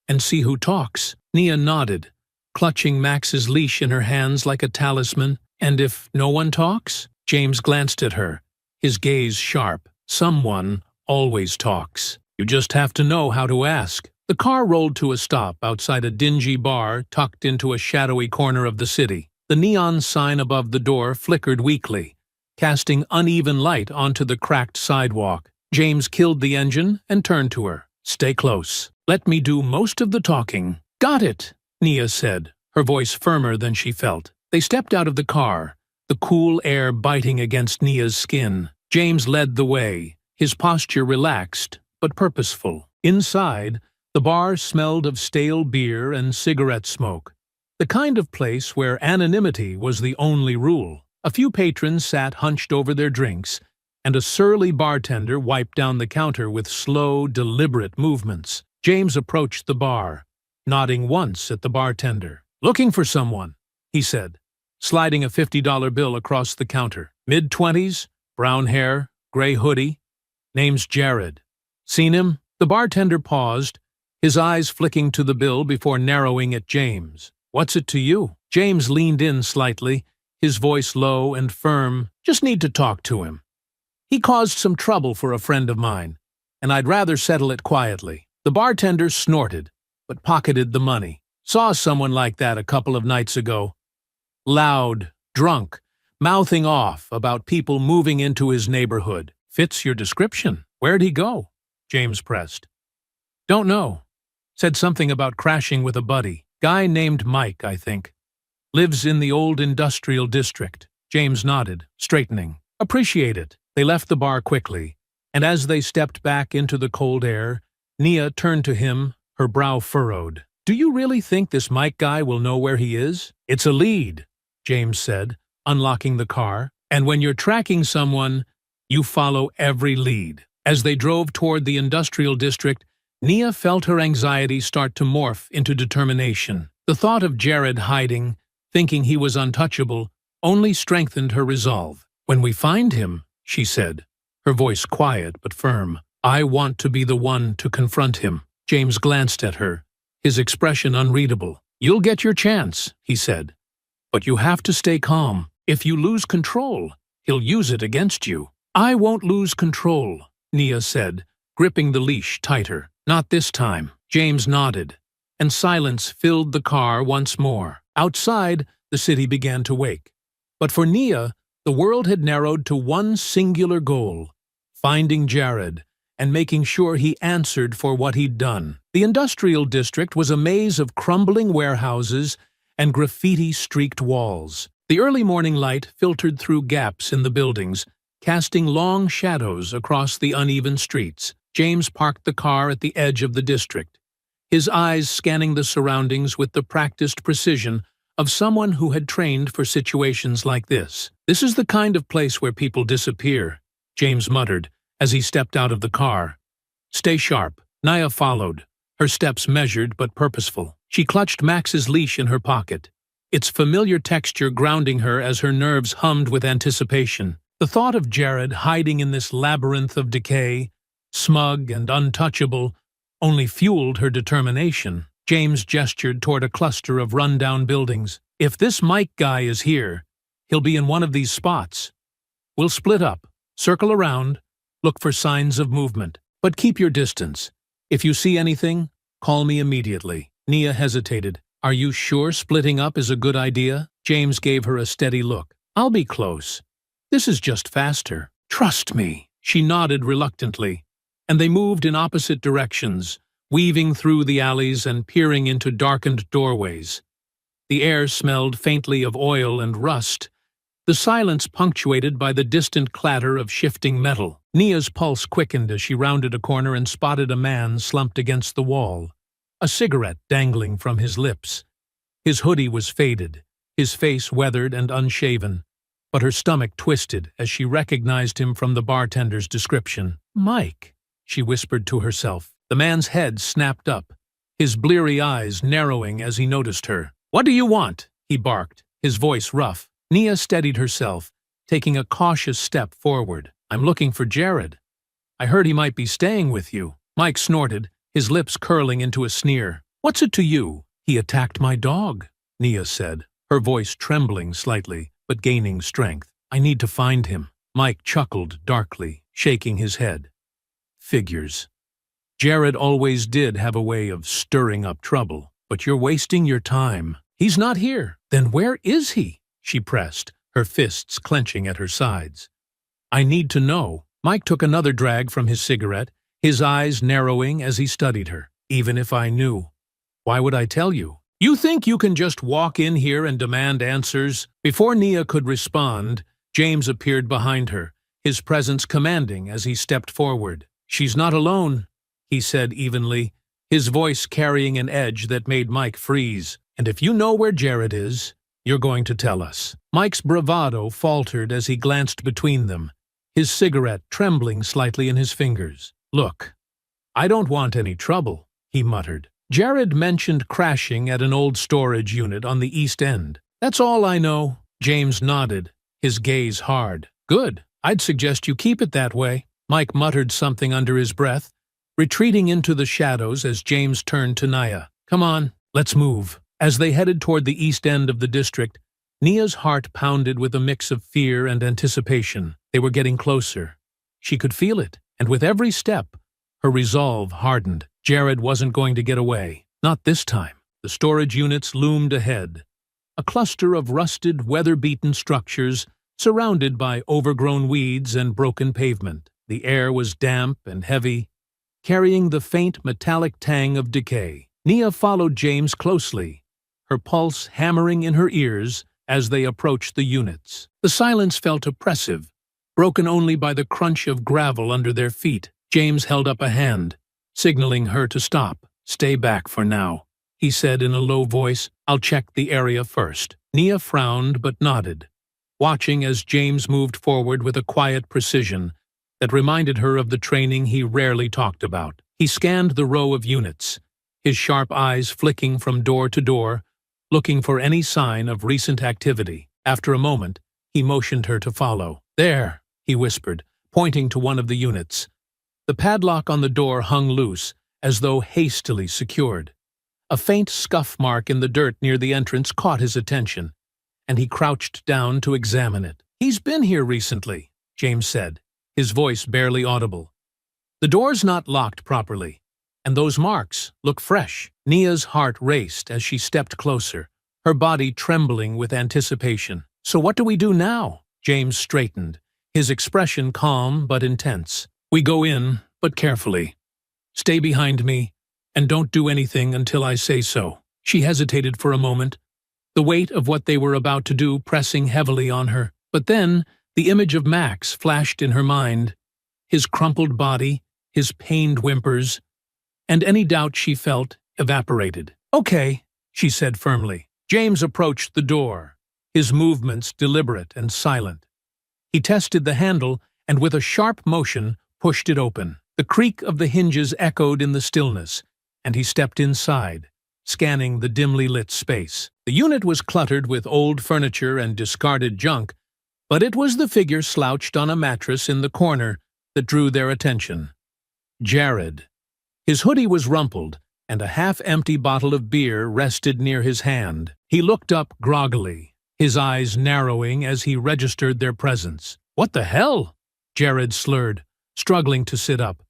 and see who talks." Nia nodded, clutching Max's leash in her hands like a talisman. "And if no one talks?" James glanced at her, his gaze sharp. "Someone always talks. You just have to know how to ask." The car rolled to a stop outside a dingy bar tucked into a shadowy corner of the city. The neon sign above the door flickered weakly, casting uneven light onto the cracked sidewalk. James killed the engine and turned to her. "Stay close. Let me do most of the talking." "Got it," Nia said, her voice firmer than she felt. They stepped out of the car, the cool air biting against Nia's skin. James led the way, his posture relaxed but purposeful. Inside, the bar smelled of stale beer and cigarette smoke, the kind of place where anonymity was the only rule. A few patrons sat hunched over their drinks, and a surly bartender wiped down the counter with slow, deliberate movements. James approached the bar, nodding once at the bartender. "Looking for someone," he said, sliding a $50 bill across the counter. "Mid-20s, brown hair, gray hoodie. Name's Jared. Seen him?" The bartender paused, his eyes flicking to the bill before narrowing at James. What's it to you? James leaned in slightly, his voice low and firm. Just need to talk to him. He caused some trouble for a friend of mine, and I'd rather settle it quietly. The bartender snorted, but pocketed the money. Saw someone like that a couple of nights ago. Loud, drunk, mouthing off about people moving into his neighborhood. Fits your description. Where'd he go? James pressed. Don't know. Said something about crashing with a buddy. Guy named Mike, I think. Lives in the old industrial district. James nodded, straightening. Appreciate it. They left the bar quickly, and as they stepped back into the cold air, Nia turned to him, her brow furrowed. Do you really think this Mike guy will know where he is? It's a lead, James said, unlocking the car. And when you're tracking someone, you follow every lead. As they drove toward the industrial district, Nia felt her anxiety start to morph into determination. The thought of Jared hiding, thinking he was untouchable, only strengthened her resolve. When we find him, she said, her voice quiet but firm, I want to be the one to confront him. James glanced at her, his expression unreadable. You'll get your chance, he said. But you have to stay calm. If you lose control, he'll use it against you. I won't lose control, Nia said, gripping the leash tighter. Not this time. James nodded, and silence filled the car once more. Outside, the city began to wake. But for Nia, the world had narrowed to one singular goal, finding Jared and making sure he answered for what he'd done. The industrial district was a maze of crumbling warehouses and graffiti-streaked walls. The early morning light filtered through gaps in the buildings, casting long shadows across the uneven streets. James parked the car at the edge of the district, his eyes scanning the surroundings with the practiced precision of someone who had trained for situations like this. This is the kind of place where people disappear, James muttered as he stepped out of the car. Stay sharp. Nia followed, her steps measured but purposeful. She clutched Max's leash in her pocket, its familiar texture grounding her as her nerves hummed with anticipation. The thought of Jared hiding in this labyrinth of decay, smug and untouchable, only fueled her determination. James gestured toward a cluster of run-down buildings. If this Mike guy is here, he'll be in one of these spots. We'll split up, circle around, look for signs of movement. But keep your distance. If you see anything, call me immediately. Nia hesitated. Are you sure splitting up is a good idea? James gave her a steady look. I'll be close. This is just faster. Trust me. She nodded reluctantly, and they moved in opposite directions, weaving through the alleys and peering into darkened doorways. The air smelled faintly of oil and rust, the silence punctuated by the distant clatter of shifting metal. Nia's pulse quickened as she rounded a corner and spotted a man slumped against the wall, a cigarette dangling from his lips. His hoodie was faded, his face weathered and unshaven, but her stomach twisted as she recognized him from the bartender's description. Mike, she whispered to herself. The man's head snapped up, his bleary eyes narrowing as he noticed her. What do you want? He barked, his voice rough. Nia steadied herself, taking a cautious step forward. I'm looking for Jared. I heard he might be staying with you. Mike snorted, his lips curling into a sneer. What's it to you? He attacked my dog, Nia said, her voice trembling slightly, but gaining strength. I need to find him. Mike chuckled darkly, shaking his head. Figures. Jared always did have a way of stirring up trouble, but you're wasting your time. He's not here. Then where is he? She pressed, her fists clenching at her sides. I need to know. Mike took another drag from his cigarette, his eyes narrowing as he studied her. Even if I knew, why would I tell you? You think you can just walk in here and demand answers? Before Nia could respond, James appeared behind her, his presence commanding as he stepped forward. She's not alone, he said evenly, his voice carrying an edge that made Mike freeze. And if you know where Jared is, you're going to tell us. Mike's bravado faltered as he glanced between them, his cigarette trembling slightly in his fingers. Look, I don't want any trouble, he muttered. Jared mentioned crashing at an old storage unit on the East End. That's all I know. James nodded, his gaze hard. Good. I'd suggest you keep it that way. Mike muttered something under his breath, retreating into the shadows as James turned to Nia. Come on, let's move. As they headed toward the east end of the district, Nia's heart pounded with a mix of fear and anticipation. They were getting closer. She could feel it, and with every step, her resolve hardened. Jared wasn't going to get away. Not this time. The storage units loomed ahead. A cluster of rusted, weather-beaten structures surrounded by overgrown weeds and broken pavement. The air was damp and heavy, carrying the faint metallic tang of decay. Nia followed James closely, her pulse hammering in her ears as they approached the units. The silence felt oppressive, broken only by the crunch of gravel under their feet. James held up a hand, signaling her to stop. "Stay back for now," he said in a low voice. "I'll check the area first." Nia frowned but nodded, watching as James moved forward with a quiet precision that reminded her of the training he rarely talked about. He scanned the row of units, his sharp eyes flicking from door to door, looking for any sign of recent activity. After a moment, he motioned her to follow. "There," he whispered, pointing to one of the units. The padlock on the door hung loose, as though hastily secured. A faint scuff mark in the dirt near the entrance caught his attention, and he crouched down to examine it. "He's been here recently," James said, his voice barely audible. "The door's not locked properly, and those marks look fresh." Nia's heart raced as she stepped closer, her body trembling with anticipation. "So what do we do now?" James straightened, his expression calm but intense. "We go in, but carefully. Stay behind me, and don't do anything until I say so." She hesitated for a moment, the weight of what they were about to do pressing heavily on her. But then the image of Max flashed in her mind, his crumpled body, his pained whimpers, and any doubt she felt evaporated. "Okay," she said firmly. James approached the door, his movements deliberate and silent. He tested the handle and with a sharp motion pushed it open. The creak of the hinges echoed in the stillness, and he stepped inside, scanning the dimly lit space. The unit was cluttered with old furniture and discarded junk, but it was the figure slouched on a mattress in the corner that drew their attention. Jared. His hoodie was rumpled, and a half-empty bottle of beer rested near his hand. He looked up groggily, his eyes narrowing as he registered their presence. "What the hell?" Jared slurred, struggling to sit up.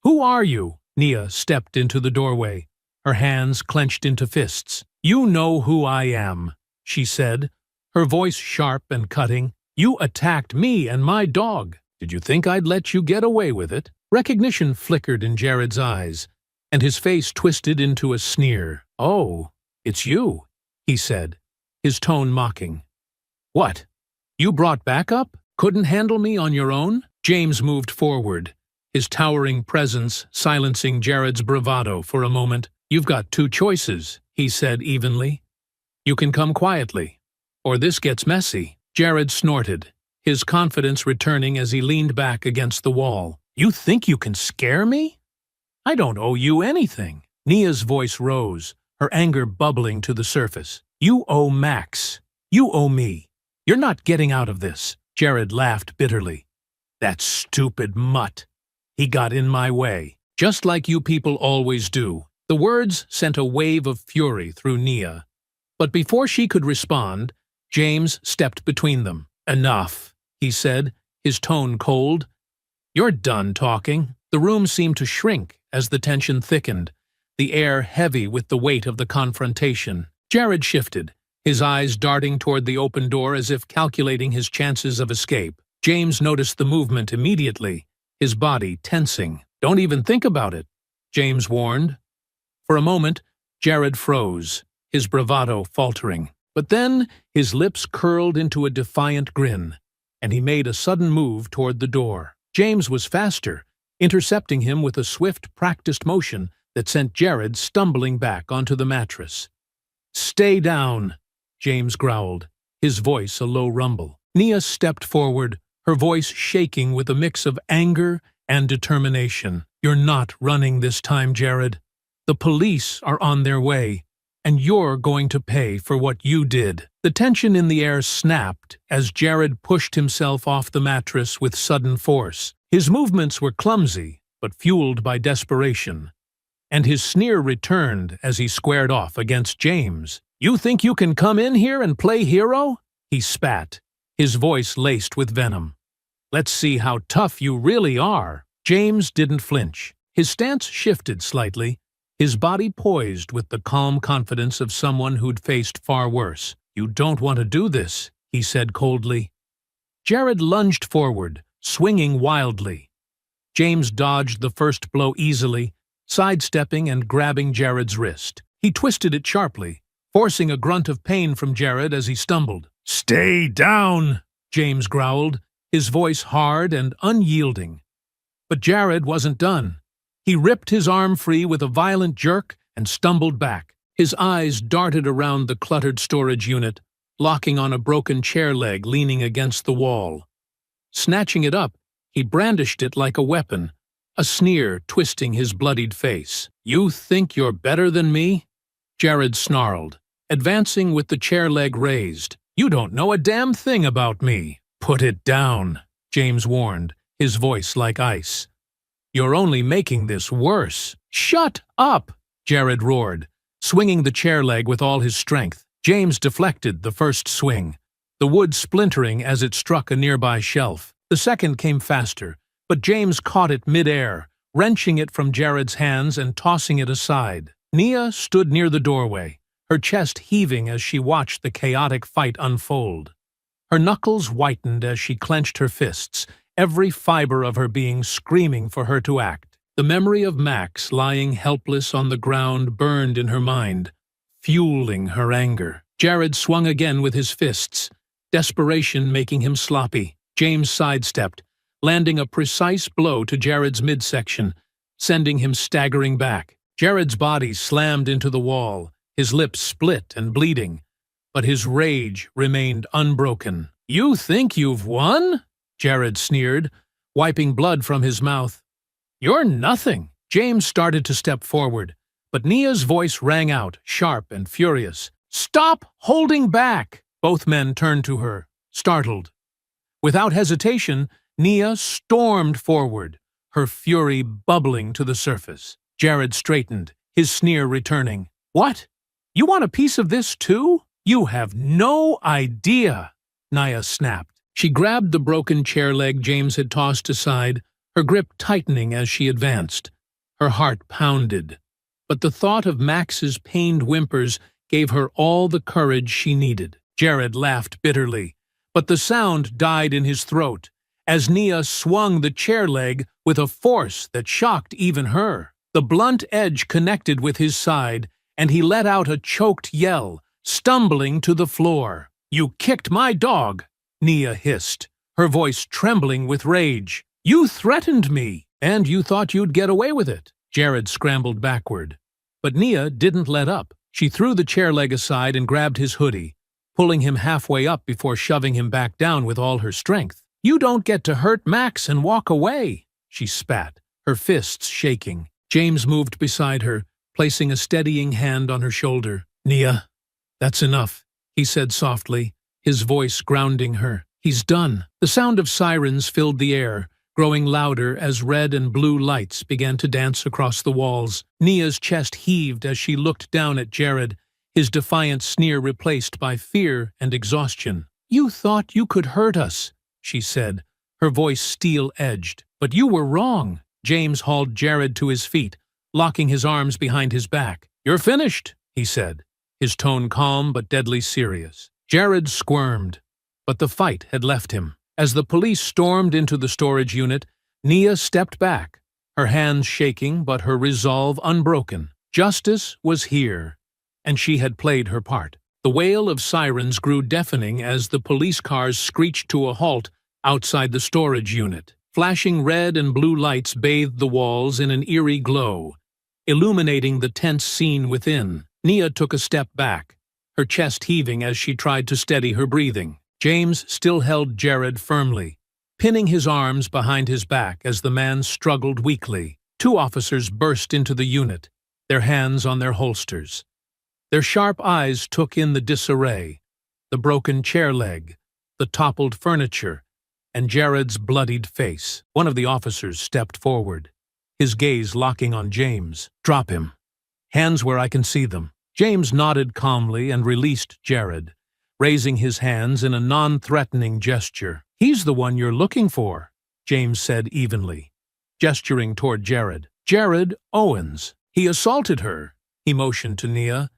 "Who are you?" Nia stepped into the doorway, her hands clenched into fists. "You know who I am," she said, her voice sharp and cutting. "You attacked me and my dog. Did you think I'd let you get away with it?" Recognition flickered in Jared's eyes, and his face twisted into a sneer. "Oh, it's you," he said, his tone mocking. "What? You brought backup? Couldn't handle me on your own?" James moved forward, his towering presence silencing Jared's bravado for a moment. "You've got two choices," he said evenly. "You can come quietly, or this gets messy." Jared snorted, his confidence returning as he leaned back against the wall. "You think you can scare me? I don't owe you anything." Nia's voice rose, her anger bubbling to the surface. "You owe Max. You owe me. You're not getting out of this." Jared laughed bitterly. "That stupid mutt. He got in my way. Just like you people always do." The words sent a wave of fury through Nia, but before she could respond, James stepped between them. "Enough," he said, his tone cold. "You're done talking." The room seemed to shrink as the tension thickened, the air heavy with the weight of the confrontation. Jared shifted, his eyes darting toward the open door as if calculating his chances of escape. James noticed the movement immediately, his body tensing. "Don't even think about it," James warned. For a moment, Jared froze, his bravado faltering. But then his lips curled into a defiant grin, and he made a sudden move toward the door. James was faster, intercepting him with a swift, practiced motion that sent Jared stumbling back onto the mattress. "Stay down," James growled, his voice a low rumble. Nia stepped forward, her voice shaking with a mix of anger and determination. "You're not running this time, Jared. The police are on their way, and you're going to pay for what you did." The tension in the air snapped as Jared pushed himself off the mattress with sudden force. His movements were clumsy, but fueled by desperation, and his sneer returned as he squared off against James. You think you can come in here and play hero? He spat, his voice laced with venom. Let's see how tough you really are. James didn't flinch. His stance shifted slightly, his body poised with the calm confidence of someone who'd faced far worse. You don't want to do this, he said coldly. Jared lunged forward, swinging wildly. James dodged the first blow easily, sidestepping and grabbing Jared's wrist. He twisted it sharply, forcing a grunt of pain from Jared as he stumbled. "Stay down," James growled, his voice hard and unyielding. But Jared wasn't done. He ripped his arm free with a violent jerk and stumbled back. His eyes darted around the cluttered storage unit, locking on a broken chair leg leaning against the wall. Snatching it up, he brandished it like a weapon, a sneer twisting his bloodied face. "You think you're better than me?" Jared snarled, advancing with the chair leg raised. "You don't know a damn thing about me." "Put it down," James warned, his voice like ice. "You're only making this worse." "Shut up!" Jared roared, swinging the chair leg with all his strength. James deflected the first swing, the wood splintering as it struck a nearby shelf. The second came faster, but James caught it mid-air, wrenching it from Jared's hands and tossing it aside. Nia stood near the doorway, her chest heaving as she watched the chaotic fight unfold. Her knuckles whitened as she clenched her fists, every fiber of her being screaming for her to act. The memory of Max lying helpless on the ground burned in her mind, fueling her anger. Jared swung again with his fists, desperation making him sloppy. James sidestepped, landing a precise blow to Jared's midsection, sending him staggering back. Jared's body slammed into the wall, his lips split and bleeding, but his rage remained unbroken. "You think you've won?" Jared sneered, wiping blood from his mouth. "You're nothing." James started to step forward, but Nia's voice rang out, sharp and furious. "Stop holding back!" Both men turned to her, startled. Without hesitation, Nia stormed forward, her fury bubbling to the surface. Jared straightened, his sneer returning. "What? You want a piece of this too? You have no idea," Nia snapped. She grabbed the broken chair leg James had tossed aside, her grip tightening as she advanced. Her heart pounded, but the thought of Max's pained whimpers gave her all the courage she needed. Jared laughed bitterly, but the sound died in his throat as Nia swung the chair leg with a force that shocked even her. The blunt edge connected with his side, and he let out a choked yell, stumbling to the floor. "You kicked my dog," Nia hissed, her voice trembling with rage. "You threatened me, and you thought you'd get away with it." Jared scrambled backward. But Nia didn't let up. She threw the chair leg aside and grabbed his hoodie, pulling him halfway up before shoving him back down with all her strength. "You don't get to hurt Max and walk away," she spat, her fists shaking. James moved beside her, placing a steadying hand on her shoulder. "Nia, that's enough," he said softly, his voice grounding her. "He's done." The sound of sirens filled the air, growing louder as red and blue lights began to dance across the walls. Nia's chest heaved as she looked down at Jared, his defiant sneer replaced by fear and exhaustion. "You thought you could hurt us," she said, her voice steel-edged. "But you were wrong." James hauled Jared to his feet, locking his arms behind his back. "You're finished," he said, his tone calm but deadly serious. Jared squirmed, but the fight had left him. As the police stormed into the storage unit, Nia stepped back, her hands shaking but her resolve unbroken. Justice was here, and she had played her part. The wail of sirens grew deafening as the police cars screeched to a halt outside the storage unit. Flashing red and blue lights bathed the walls in an eerie glow, illuminating the tense scene within. Nia took a step back, her chest heaving as she tried to steady her breathing. James still held Jared firmly, pinning his arms behind his back as the man struggled weakly. Two officers burst into the unit, their hands on their holsters. Their sharp eyes took in the disarray, the broken chair leg, the toppled furniture, and Jared's bloodied face. One of the officers stepped forward, his gaze locking on James. "Drop him. Hands where I can see them." James nodded calmly and released Jared, raising his hands in a non-threatening gesture. "He's the one you're looking for," James said evenly, gesturing toward Jared. "Jared Owens. He assaulted her," he motioned to Nia,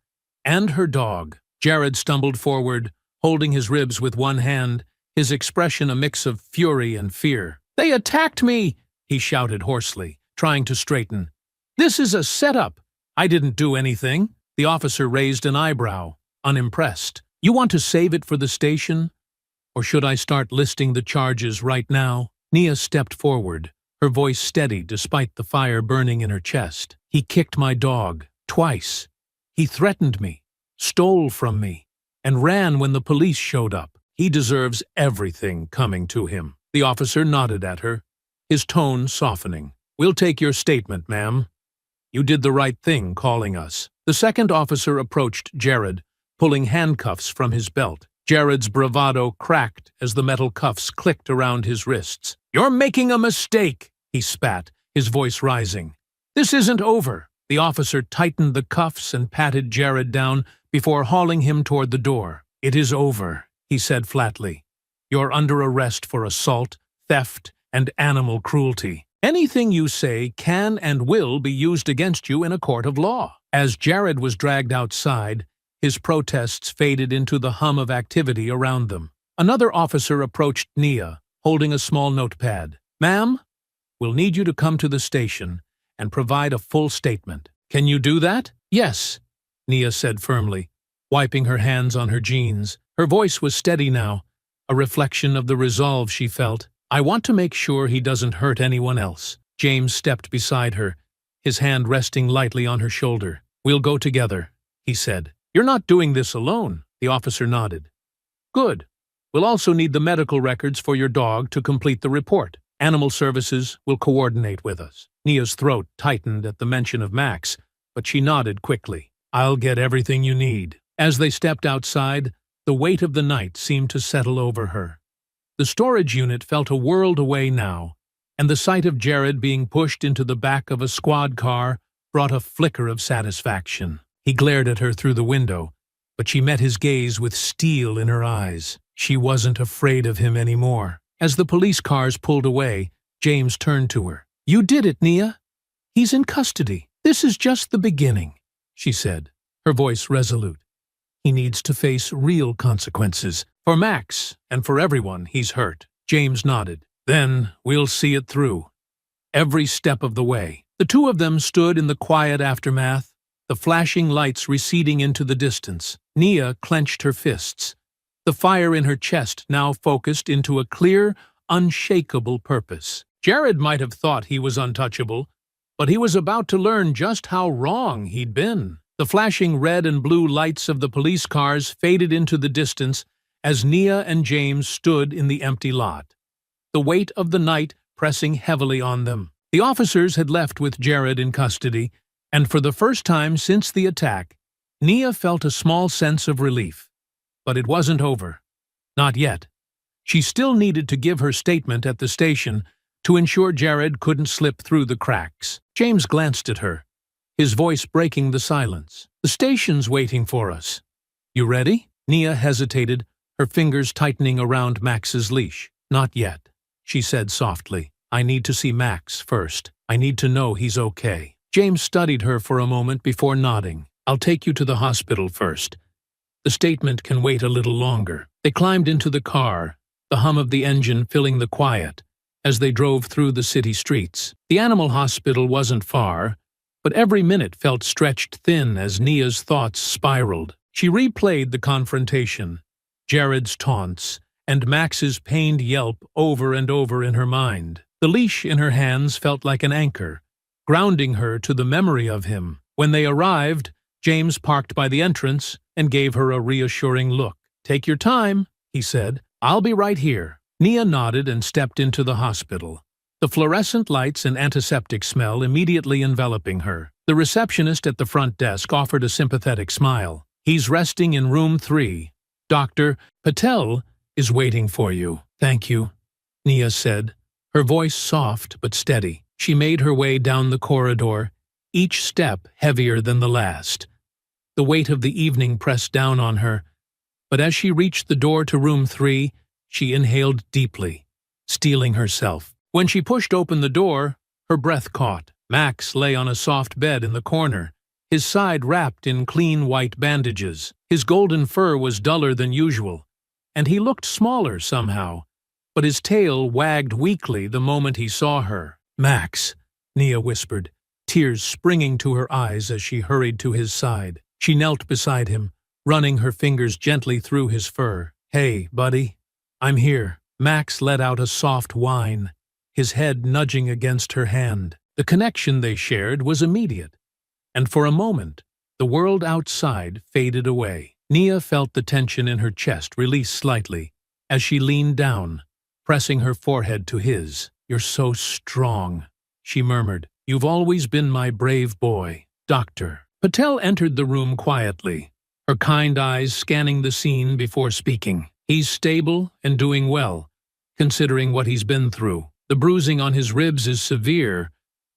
"and her dog." Jared stumbled forward, holding his ribs with one hand, his expression a mix of fury and fear. "They attacked me!" he shouted hoarsely, trying to straighten. "This is a setup. I didn't do anything." The officer raised an eyebrow, unimpressed. "You want to save it for the station? Or should I start listing the charges right now?" Nia stepped forward, her voice steady despite the fire burning in her chest. "He kicked my dog, twice. He threatened me, stole from me, and ran when the police showed up. He deserves everything coming to him." The officer nodded at her, his tone softening. "We'll take your statement, ma'am. You did the right thing calling us." The second officer approached Jared, pulling handcuffs from his belt. Jared's bravado cracked as the metal cuffs clicked around his wrists. "You're making a mistake," he spat, his voice rising. "This isn't over." The officer tightened the cuffs and patted Jared down before hauling him toward the door. "It is over," he said flatly. "You're under arrest for assault, theft, and animal cruelty. Anything you say can and will be used against you in a court of law." As Jared was dragged outside, his protests faded into the hum of activity around them. Another officer approached Nia, holding a small notepad. "Ma'am, we'll need you to come to the station and provide a full statement. Can you do that?" "Yes," Nia said firmly, wiping her hands on her jeans. Her voice was steady now, a reflection of the resolve she felt. "I want to make sure he doesn't hurt anyone else." James stepped beside her, his hand resting lightly on her shoulder. "We'll go together," he said. "You're not doing this alone," the officer nodded. "Good. We'll also need the medical records for your dog to complete the report. Animal Services will coordinate with us." Nia's throat tightened at the mention of Max, but she nodded quickly. "I'll get everything you need." As they stepped outside, the weight of the night seemed to settle over her. The storage unit felt a world away now, and the sight of Jared being pushed into the back of a squad car brought a flicker of satisfaction. He glared at her through the window, but she met his gaze with steel in her eyes. She wasn't afraid of him anymore. As the police cars pulled away, James turned to her. "You did it, Nia. He's in custody. This is just the beginning," she said, her voice resolute. "He needs to face real consequences. For Max, and for everyone he's hurt." James nodded. "Then we'll see it through. Every step of the way." The two of them stood in the quiet aftermath, the flashing lights receding into the distance. Nia clenched her fists, the fire in her chest now focused into a clear, unshakable purpose. Jared might have thought he was untouchable, but he was about to learn just how wrong he'd been. The flashing red and blue lights of the police cars faded into the distance as Nia and James stood in the empty lot, the weight of the night pressing heavily on them. The officers had left with Jared in custody, and for the first time since the attack, Nia felt a small sense of relief. But it wasn't over. Not yet. She still needed to give her statement at the station to ensure Jared couldn't slip through the cracks. James glanced at her, his voice breaking the silence. "The station's waiting for us. You ready?" Nia hesitated, her fingers tightening around Max's leash. "Not yet," she said softly. "I need to see Max first. I need to know he's okay." James studied her for a moment before nodding. "I'll take you to the hospital first. The statement can wait a little longer." They climbed into the car, the hum of the engine filling the quiet, as they drove through the city streets. The animal hospital wasn't far, but every minute felt stretched thin as Nia's thoughts spiraled. She replayed the confrontation, Jared's taunts, and Max's pained yelp over and over in her mind. The leash in her hands felt like an anchor, grounding her to the memory of him. When they arrived, James parked by the entrance and gave her a reassuring look. "Take your time," he said. "I'll be right here." Nia nodded and stepped into the hospital, the fluorescent lights and antiseptic smell immediately enveloping her. The receptionist at the front desk offered a sympathetic smile. "He's resting in room 3. Dr. Patel is waiting for you." "Thank you," Nia said, her voice soft but steady. She made her way down the corridor, each step heavier than the last. The weight of the evening pressed down on her, but as she reached the door to room 3, she inhaled deeply, steeling herself. When she pushed open the door, her breath caught. Max lay on a soft bed in the corner, his side wrapped in clean white bandages. His golden fur was duller than usual, and he looked smaller somehow, but his tail wagged weakly the moment he saw her. "Max," Nia whispered, tears springing to her eyes as she hurried to his side. She knelt beside him, running her fingers gently through his fur. "Hey, buddy, I'm here." Max let out a soft whine, his head nudging against her hand. The connection they shared was immediate, and for a moment, the world outside faded away. Nia felt the tension in her chest release slightly as she leaned down, pressing her forehead to his. "You're so strong," she murmured. "You've always been my brave boy, Doctor." Patel entered the room quietly, her kind eyes scanning the scene before speaking. "He's stable and doing well, considering what he's been through. The bruising on his ribs is severe,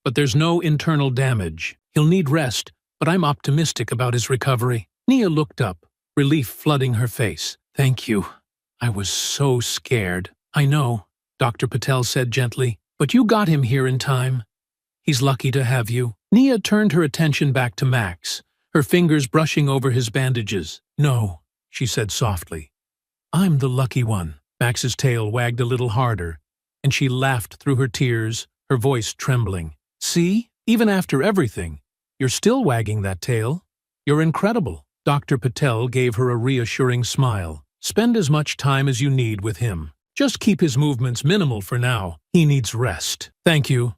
but there's no internal damage. He'll need rest, but I'm optimistic about his recovery." Nia looked up, relief flooding her face. "Thank you. I was so scared." "I know," Dr. Patel said gently, "but you got him here in time. He's lucky to have you." Nia turned her attention back to Max, her fingers brushing over his bandages. "No," she said softly. "I'm the lucky one." Max's tail wagged a little harder, and she laughed through her tears, her voice trembling. "See? Even after everything, you're still wagging that tail. You're incredible." Dr. Patel gave her a reassuring smile. "Spend as much time as you need with him. Just keep his movements minimal for now. He needs rest." "Thank you,"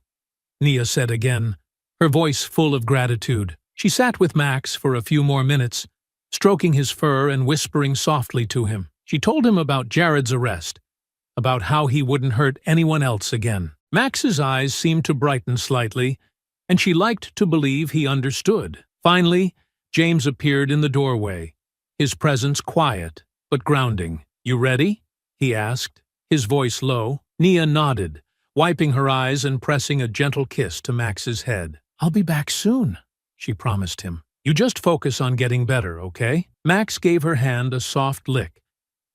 Nia said again, her voice full of gratitude. She sat with Max for a few more minutes, stroking his fur and whispering softly to him. She told him about Jared's arrest, about how he wouldn't hurt anyone else again. Max's eyes seemed to brighten slightly, and she liked to believe he understood. Finally, James appeared in the doorway, his presence quiet but grounding. "You ready?" he asked, his voice low. Nia nodded, wiping her eyes and pressing a gentle kiss to Max's head. "I'll be back soon," she promised him. "You just focus on getting better, okay?" Max gave her hand a soft lick,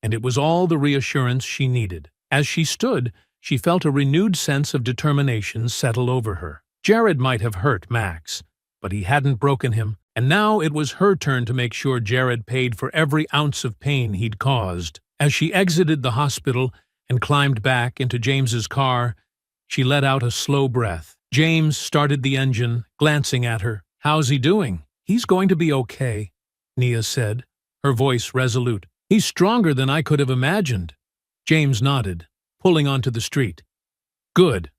and it was all the reassurance she needed. As she stood, she felt a renewed sense of determination settle over her. Jared might have hurt Max, but he hadn't broken him, and now it was her turn to make sure Jared paid for every ounce of pain he'd caused. As she exited the hospital and climbed back into James's car, she let out a slow breath. James started the engine, glancing at her. "How's he doing?" "He's going to be okay," Nia said, her voice resolute. "He's stronger than I could have imagined." James nodded, pulling onto the street. "Good.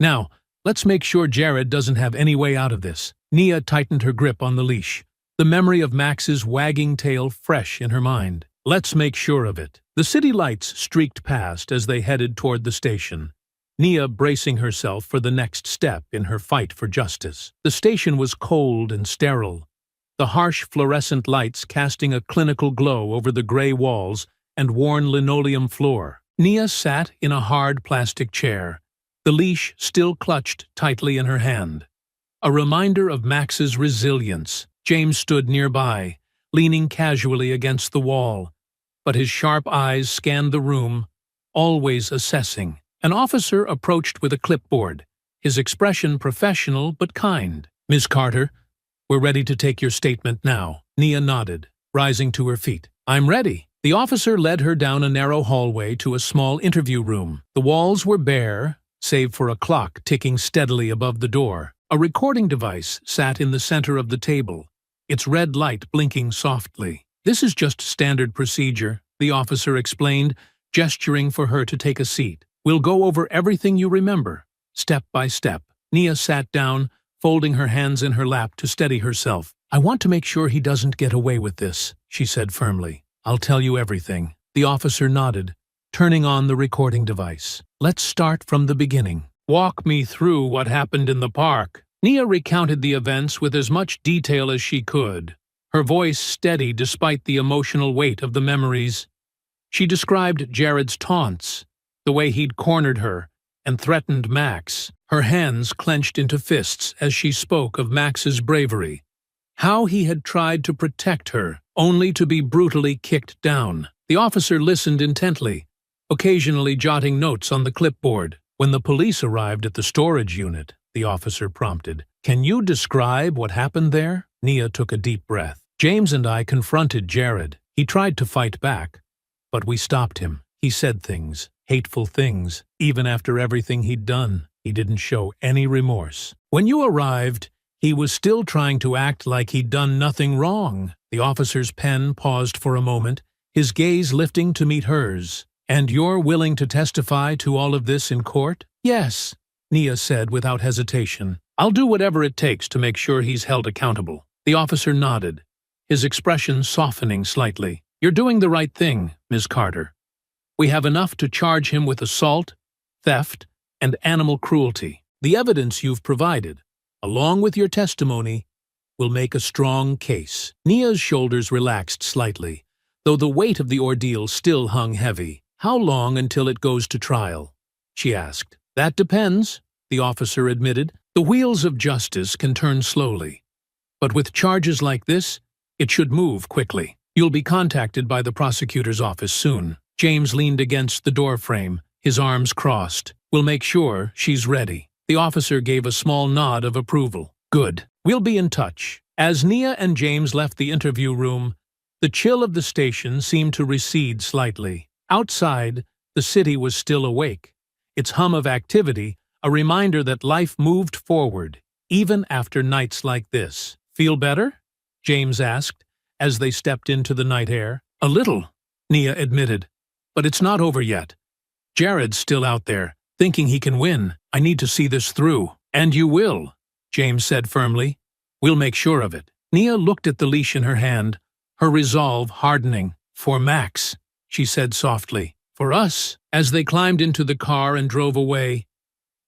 Now, let's make sure Jared doesn't have any way out of this." Nia tightened her grip on the leash, the memory of Max's wagging tail fresh in her mind. "Let's make sure of it." The city lights streaked past as they headed toward the station, Nia bracing herself for the next step in her fight for justice. The station was cold and sterile, the harsh fluorescent lights casting a clinical glow over the gray walls and worn linoleum floor. Nia sat in a hard plastic chair, the leash still clutched tightly in her hand. A reminder of Max's resilience. James stood nearby, leaning casually against the wall, but his sharp eyes scanned the room, always assessing. An officer approached with a clipboard, his expression professional but kind. "Ms. Carter, we're ready to take your statement now." Nia nodded, rising to her feet. "I'm ready." The officer led her down a narrow hallway to a small interview room. The walls were bare, save for a clock ticking steadily above the door. A recording device sat in the center of the table, its red light blinking softly. "This is just standard procedure," the officer explained, gesturing for her to take a seat. "We'll go over everything you remember, step by step." Nia sat down, folding her hands in her lap to steady herself. "I want to make sure he doesn't get away with this," she said firmly. "I'll tell you everything." The officer nodded, turning on the recording device. "Let's start from the beginning. Walk me through what happened in the park." Nia recounted the events with as much detail as she could, her voice steady despite the emotional weight of the memories. She described Jared's taunts, the way he'd cornered her and threatened Max, her hands clenched into fists as she spoke of Max's bravery, how he had tried to protect her, only to be brutally kicked down. The officer listened intently, occasionally jotting notes on the clipboard. When the police arrived at the storage unit, the officer prompted, "Can you describe what happened there?" Nia took a deep breath. "James and I confronted Jared. He tried to fight back, but we stopped him. He said things, hateful things, even after everything he'd done. He didn't show any remorse. When you arrived, he was still trying to act like he'd done nothing wrong." The officer's pen paused for a moment, his gaze lifting to meet hers. "And you're willing to testify to all of this in court?" "Yes," Nia said without hesitation. "I'll do whatever it takes to make sure he's held accountable." The officer nodded, his expression softening slightly. "You're doing the right thing, Ms. Carter. We have enough to charge him with assault, theft, and animal cruelty. The evidence you've provided, along with your testimony, will make a strong case." Nia's shoulders relaxed slightly, though the weight of the ordeal still hung heavy. "How long until it goes to trial?" she asked. "That depends," the officer admitted. "The wheels of justice can turn slowly. But with charges like this, it should move quickly. You'll be contacted by the prosecutor's office soon." James leaned against the doorframe, his arms crossed. "We'll make sure she's ready." The officer gave a small nod of approval. "Good. We'll be in touch." As Nia and James left the interview room, the chill of the station seemed to recede slightly. Outside, the city was still awake, its hum of activity a reminder that life moved forward, even after nights like this. "Feel better?" James asked, as they stepped into the night air. "A little," Nia admitted. "But it's not over yet. Jared's still out there, thinking he can win. I need to see this through." "And you will," James said firmly. "We'll make sure of it." Nia looked at the leash in her hand, her resolve hardening. "For Max," she said softly. "For us." As they climbed into the car and drove away,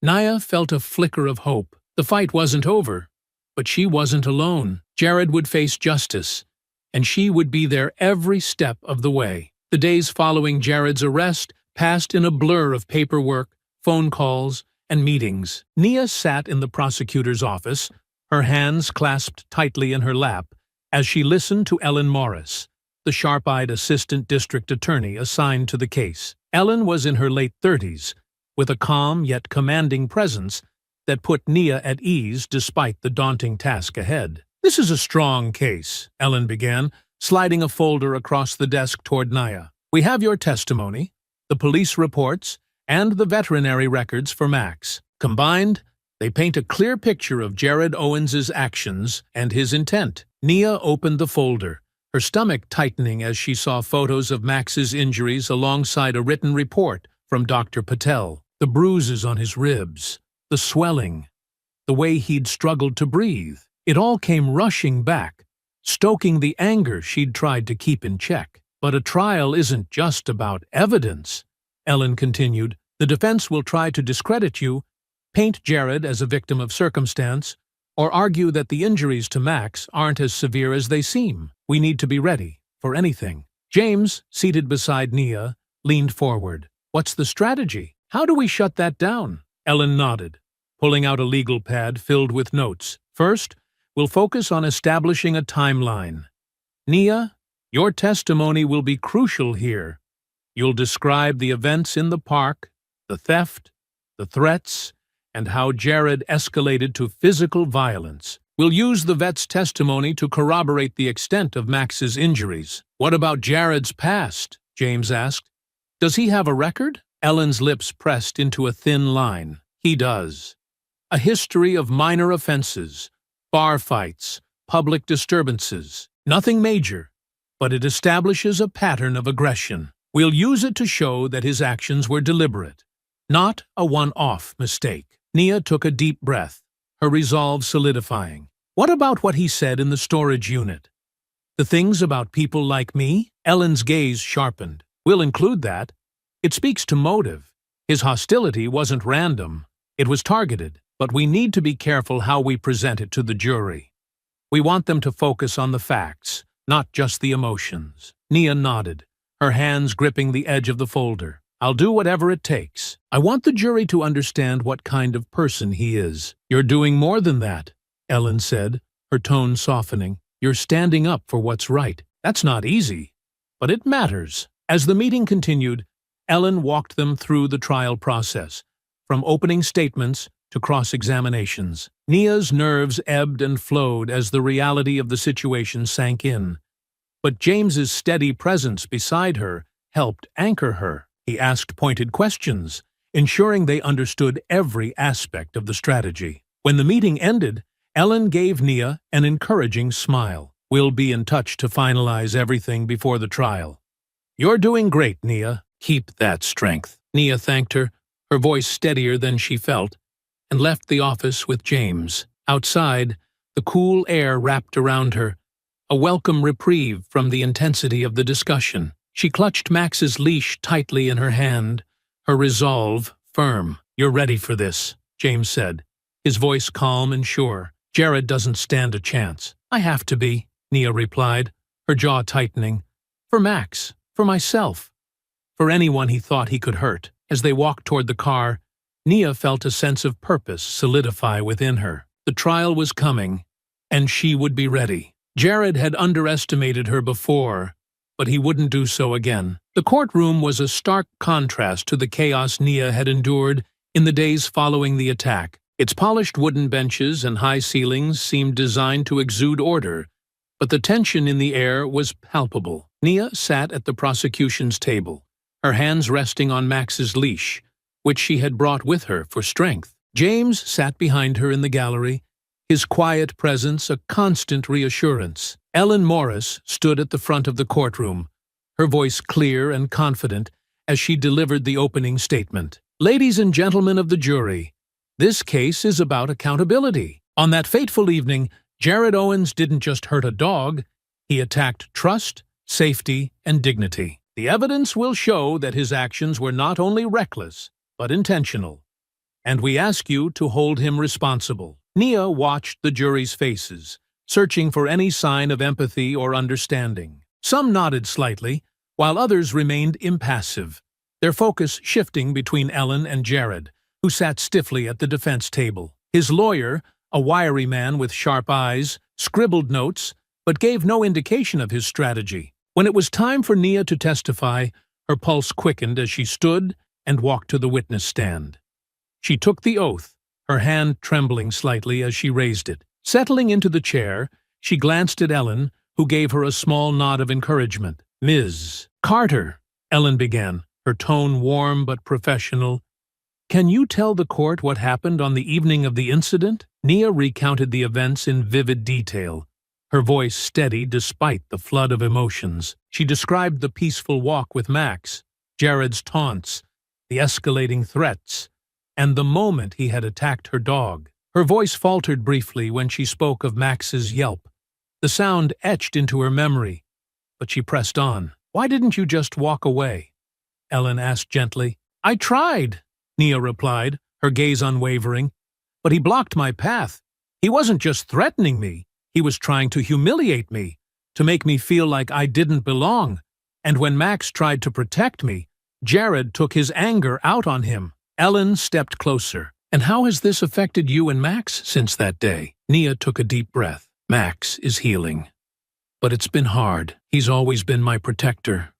Nia felt a flicker of hope. The fight wasn't over, but she wasn't alone. Jared would face justice, and she would be there every step of the way. The days following Jared's arrest passed in a blur of paperwork, phone calls, and meetings. Nia sat in the prosecutor's office, her hands clasped tightly in her lap, as she listened to Ellen Morris, the sharp-eyed assistant district attorney assigned to the case. Ellen was in her late 30s, with a calm yet commanding presence that put Nia at ease despite the daunting task ahead. "This is a strong case," Ellen began, sliding a folder across the desk toward Nia. "We have your testimony, the police reports, and the veterinary records for Max. Combined, they paint a clear picture of Jared Owens's actions and his intent." Nia opened the folder, her stomach tightening as she saw photos of Max's injuries alongside a written report from Dr. Patel. The bruises on his ribs, the swelling, the way he'd struggled to breathe. It all came rushing back, stoking the anger she'd tried to keep in check. "But a trial isn't just about evidence," Ellen continued. "The defense will try to discredit you, paint Jared as a victim of circumstance, or argue that the injuries to Max aren't as severe as they seem. We need to be ready for anything." James, seated beside Nia, leaned forward. "What's the strategy? How do we shut that down?" Ellen nodded, pulling out a legal pad filled with notes. "First, we'll focus on establishing a timeline. Nia, your testimony will be crucial here. You'll describe the events in the park, the theft, the threats, and how Jared escalated to physical violence. We'll use the vet's testimony to corroborate the extent of Max's injuries." "What about Jared's past?" James asked. "Does he have a record?" Ellen's lips pressed into a thin line. "He does. A history of minor offenses, bar fights, public disturbances. Nothing major, but it establishes a pattern of aggression. We'll use it to show that his actions were deliberate, not a one-off mistake." Nia took a deep breath, her resolve solidifying. "What about what he said in the storage unit? The things about people like me?" Ellen's gaze sharpened. "We'll include that. It speaks to motive. His hostility wasn't random. It was targeted, but we need to be careful how we present it to the jury. We want them to focus on the facts, not just the emotions." Nia nodded, her hands gripping the edge of the folder. "I'll do whatever it takes. I want the jury to understand what kind of person he is." "You're doing more than that," Ellen said, her tone softening. You're standing up for what's right. That's not easy, but it matters." As the meeting continued, Ellen walked them through the trial process, from opening statements to cross-examinations. Nia's nerves ebbed and flowed as the reality of the situation sank in, but James's steady presence beside her helped anchor her. He asked pointed questions, ensuring they understood every aspect of the strategy. When the meeting ended, Ellen gave Nia an encouraging smile. "We'll be in touch to finalize everything before the trial." "You're doing great, Nia. Keep that strength." Nia thanked her, her voice steadier than she felt, and left the office with James. Outside, the cool air wrapped around her, a welcome reprieve from the intensity of the discussion. She clutched Max's leash tightly in her hand, her resolve firm. "You're ready for this," James said, his voice calm and sure. "Jared doesn't stand a chance." "I have to be," Nia replied, her jaw tightening. "For Max, for myself, for anyone he thought he could hurt." As they walked toward the car, Nia felt a sense of purpose solidify within her. The trial was coming, and she would be ready. Jared had underestimated her before, but he wouldn't do so again. The courtroom was a stark contrast to the chaos Nia had endured in the days following the attack. Its polished wooden benches and high ceilings seemed designed to exude order, but the tension in the air was palpable. Nia sat at the prosecution's table, her hands resting on Max's leash, which she had brought with her for strength. James sat behind her in the gallery, his quiet presence a constant reassurance. Ellen Morris stood at the front of the courtroom, her voice clear and confident as she delivered the opening statement. "Ladies and gentlemen of the jury, this case is about accountability. On that fateful evening, Jared Owens didn't just hurt a dog, he attacked trust, safety, and dignity. The evidence will show that his actions were not only reckless, but intentional, and we ask you to hold him responsible." Nia watched the jury's faces, searching for any sign of empathy or understanding. Some nodded slightly, while others remained impassive, their focus shifting between Ellen and Jared, who sat stiffly at the defense table. His lawyer, a wiry man with sharp eyes, scribbled notes, but gave no indication of his strategy. When it was time for Nia to testify, her pulse quickened as she stood and walked to the witness stand. She took the oath, her hand trembling slightly as she raised it. Settling into the chair, she glanced at Ellen, who gave her a small nod of encouragement. "Ms. Carter," Ellen began, her tone warm but professional, "can you tell the court what happened on the evening of the incident?" Nia recounted the events in vivid detail, her voice steady despite the flood of emotions. She described the peaceful walk with Max, Jared's taunts, the escalating threats, and the moment he had attacked her dog. Her voice faltered briefly when she spoke of Max's yelp. The sound etched into her memory, but she pressed on. "Why didn't you just walk away?" Ellen asked gently. "I tried," Nia replied, her gaze unwavering, "but he blocked my path. He wasn't just threatening me, he was trying to humiliate me, to make me feel like I didn't belong. And when Max tried to protect me, Jared took his anger out on him." Ellen stepped closer. "And how has this affected you and Max since that day?" Nia took a deep breath. "Max is healing. But it's been hard. He's always been my protector,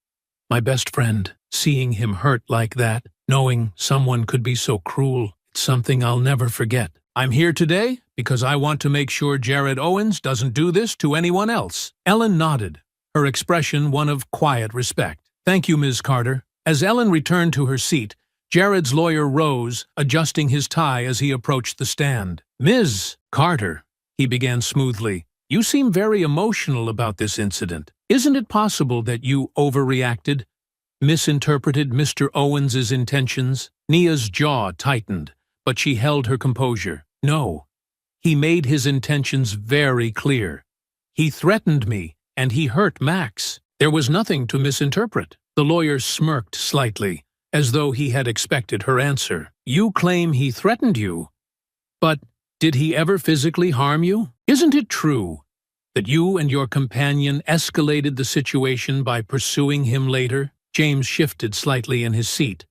my best friend. Seeing him hurt like that, knowing someone could be so cruel, it's something I'll never forget. I'm here today because I want to make sure Jared Owens doesn't do this to anyone else." Ellen nodded, her expression one of quiet respect. "Thank you, Ms. Carter." As Ellen returned to her seat, Jared's lawyer rose, adjusting his tie as he approached the stand. "Ms. Carter," he began smoothly, "you seem very emotional about this incident. Isn't it possible that you overreacted, misinterpreted Mr. Owens's intentions?" Nia's jaw tightened, but she held her composure. "No. He made his intentions very clear. He threatened me, and he hurt Max. There was nothing to misinterpret." The lawyer smirked slightly, as though he had expected her answer. "You claim he threatened you, but did he ever physically harm you? Isn't it true that you and your companion escalated the situation by pursuing him later?" James shifted slightly in his seat,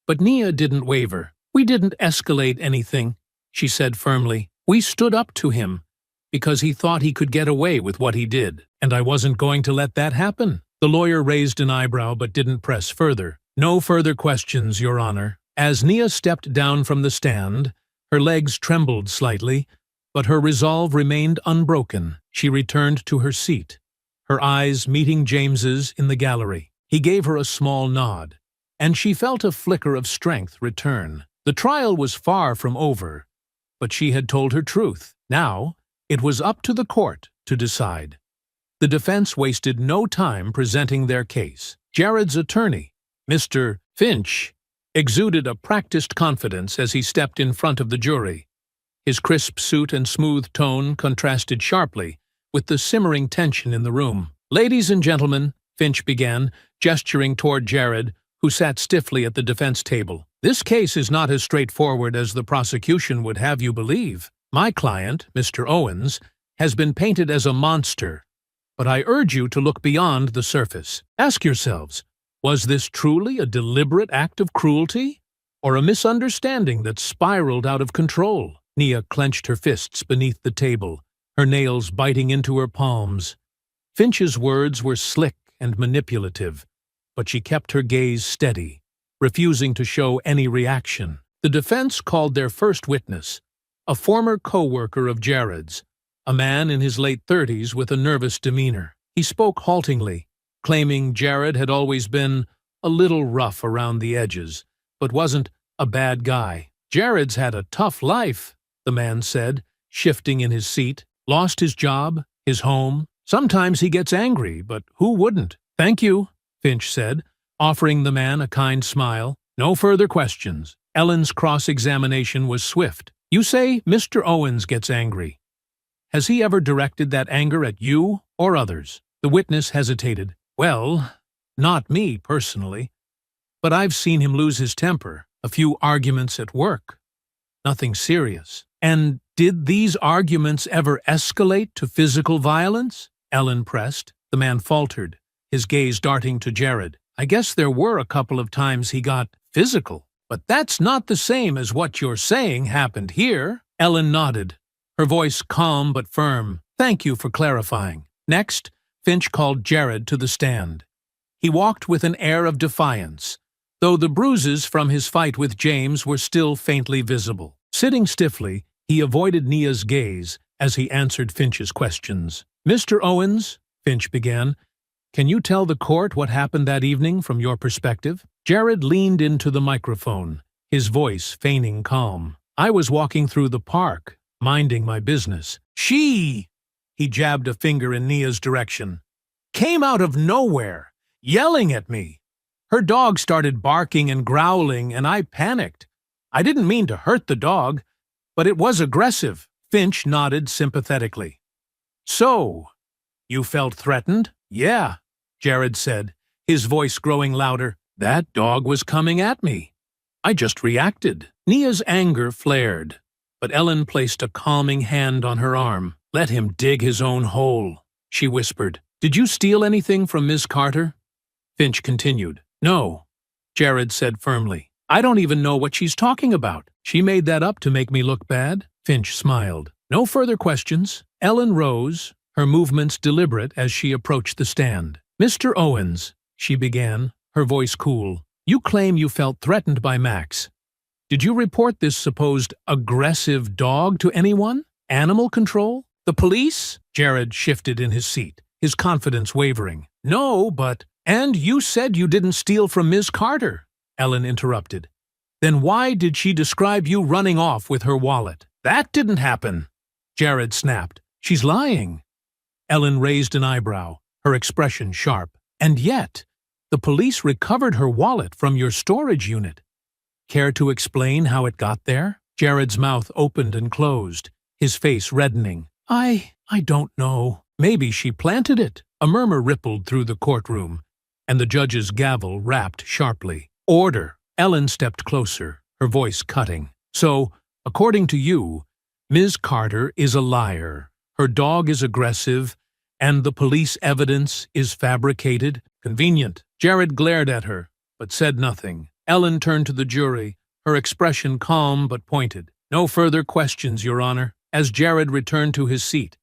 but Nia didn't waver. "We didn't escalate anything," she said firmly. "We stood up to him, because he thought he could get away with what he did, and I wasn't going to let that happen." The lawyer raised an eyebrow but didn't press further. "No further questions, Your Honor." As Nia stepped down from the stand, her legs trembled slightly, but her resolve remained unbroken. She returned to her seat, her eyes meeting James's in the gallery. He gave her a small nod, and she felt a flicker of strength return. The trial was far from over, but she had told her truth. Now, it was up to the court to decide. The defense wasted no time presenting their case. Jared's attorney, Mr. Finch, exuded a practiced confidence as he stepped in front of the jury. His crisp suit and smooth tone contrasted sharply with the simmering tension in the room. "Ladies and gentlemen," Finch began, gesturing toward Jared, who sat stiffly at the defense table, "this case is not as straightforward as the prosecution would have you believe. My client, Mr. Owens, has been painted as a monster, but I urge you to look beyond the surface. Ask yourselves, was this truly a deliberate act of cruelty, or a misunderstanding that spiraled out of control?" Nia clenched her fists beneath the table, her nails biting into her palms. Finch's words were slick and manipulative, but she kept her gaze steady, refusing to show any reaction. The defense called their first witness, a former co-worker of Jared's, a man in his late 30s with a nervous demeanor. He spoke haltingly, claiming Jared had always been a little rough around the edges, but wasn't a bad guy. "Jared's had a tough life," the man said, shifting in his seat. "Lost his job, his home. Sometimes he gets angry, but who wouldn't?" "Thank you," Finch said, offering the man a kind smile. "No further questions." Ellen's cross-examination was swift. "You say Mr. Owens gets angry. Has he ever directed that anger at you or others?" The witness hesitated. "Well, not me personally, but I've seen him lose his temper. A few arguments at work. Nothing serious." "And did these arguments ever escalate to physical violence?" Ellen pressed. The man faltered, his gaze darting to Jared. "I guess there were a couple of times he got physical. But that's not the same as what you're saying happened here." Ellen nodded, her voice calm but firm. "Thank you for clarifying." Next, Finch called Jared to the stand. He walked with an air of defiance, though the bruises from his fight with James were still faintly visible. Sitting stiffly, he avoided Nia's gaze as he answered Finch's questions. "Mr. Owens," Finch began, "can you tell the court what happened that evening from your perspective?" Jared leaned into the microphone, his voice feigning calm. "I was walking through the park, minding my business. She," he jabbed a finger in Nia's direction, "came out of nowhere, yelling at me. Her dog started barking and growling, and I panicked. I didn't mean to hurt the dog, but it was aggressive." Finch nodded sympathetically. "So, you felt threatened?" "Yeah," Jared said, his voice growing louder. "That dog was coming at me. I just reacted." Nia's anger flared, but Ellen placed a calming hand on her arm. "Let him dig his own hole," she whispered. "Did you steal anything from Ms. Carter?" Finch continued. "No," Jared said firmly. "I don't even know what she's talking about. She made that up to make me look bad." Finch smiled. "No further questions." Ellen rose, her movements deliberate as she approached the stand. "Mr. Owens," she began, her voice cool, "you claim you felt threatened by Max. Did you report this supposed aggressive dog to anyone? Animal control? The police?" Jared shifted in his seat, his confidence wavering. "No, but—" "And you said you didn't steal from Ms. Carter," Ellen interrupted. "Then why did she describe you running off with her wallet?" "That didn't happen," Jared snapped. "She's lying." Ellen raised an eyebrow, her expression sharp. "And yet, the police recovered her wallet from your storage unit. Care to explain how it got there?" Jared's mouth opened and closed, his face reddening. I don't know. Maybe she planted it." A murmur rippled through the courtroom, and the judge's gavel rapped sharply. "Order!" Ellen stepped closer, her voice cutting. "So, according to you, Ms. Carter is a liar, her dog is aggressive, and the police evidence is fabricated? Convenient." Jared glared at her, but said nothing. Ellen turned to the jury, her expression calm but pointed. "No further questions, Your Honor." As Jared returned to his seat,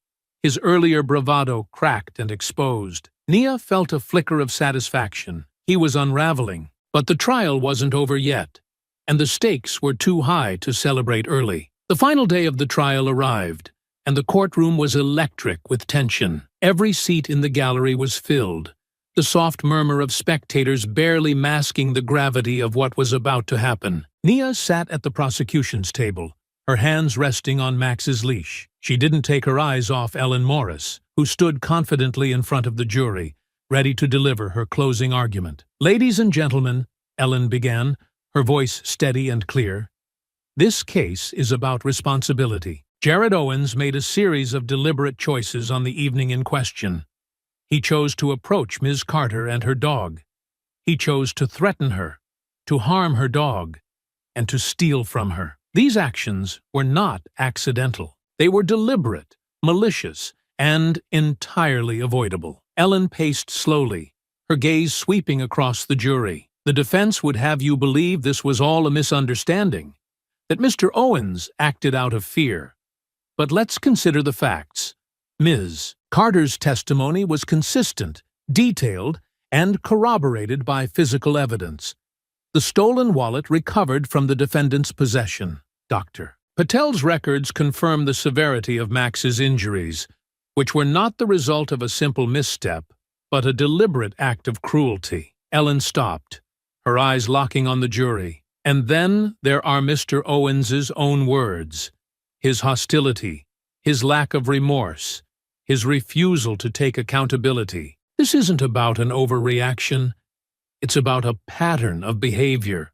his earlier bravado cracked and exposed. Nia felt a flicker of satisfaction. He was unraveling. But the trial wasn't over yet, and the stakes were too high to celebrate early. The final day of the trial arrived, and the courtroom was electric with tension. Every seat in the gallery was filled, the soft murmur of spectators barely masking the gravity of what was about to happen. Nia sat at the prosecution's table, her hands resting on Max's leash. She didn't take her eyes off Ellen Morris, who stood confidently in front of the jury, ready to deliver her closing argument. "Ladies and gentlemen," Ellen began, her voice steady and clear, "this case is about responsibility. Jared Owens made a series of deliberate choices on the evening in question. He chose to approach Ms. Carter and her dog. He chose to threaten her, to harm her dog, and to steal from her. These actions were not accidental. They were deliberate, malicious, and entirely avoidable." Ellen paced slowly, her gaze sweeping across the jury. "The defense would have you believe this was all a misunderstanding, that Mr. Owens acted out of fear. But let's consider the facts. Ms. Carter's testimony was consistent, detailed, and corroborated by physical evidence. The stolen wallet recovered from the defendant's possession. Dr. Patel's records confirm the severity of Max's injuries, which were not the result of a simple misstep, but a deliberate act of cruelty." Ellen stopped, her eyes locking on the jury. "And then there are Mr. Owens's own words. His hostility, his lack of remorse, his refusal to take accountability. This isn't about an overreaction. It's about a pattern of behavior.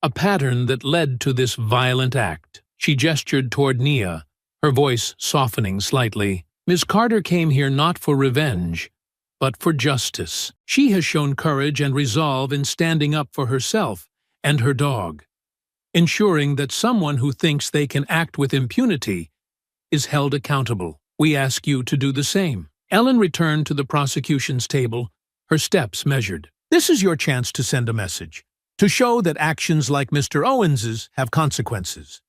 A pattern that led to this violent act." She gestured toward Nia, her voice softening slightly. "Ms. Carter came here not for revenge, but for justice. She has shown courage and resolve in standing up for herself and her dog, ensuring that someone who thinks they can act with impunity is held accountable. We ask you to do the same." Ellen returned to the prosecution's table, her steps measured. "This is your chance to send a message, to show that actions like Mr. Owens's have consequences.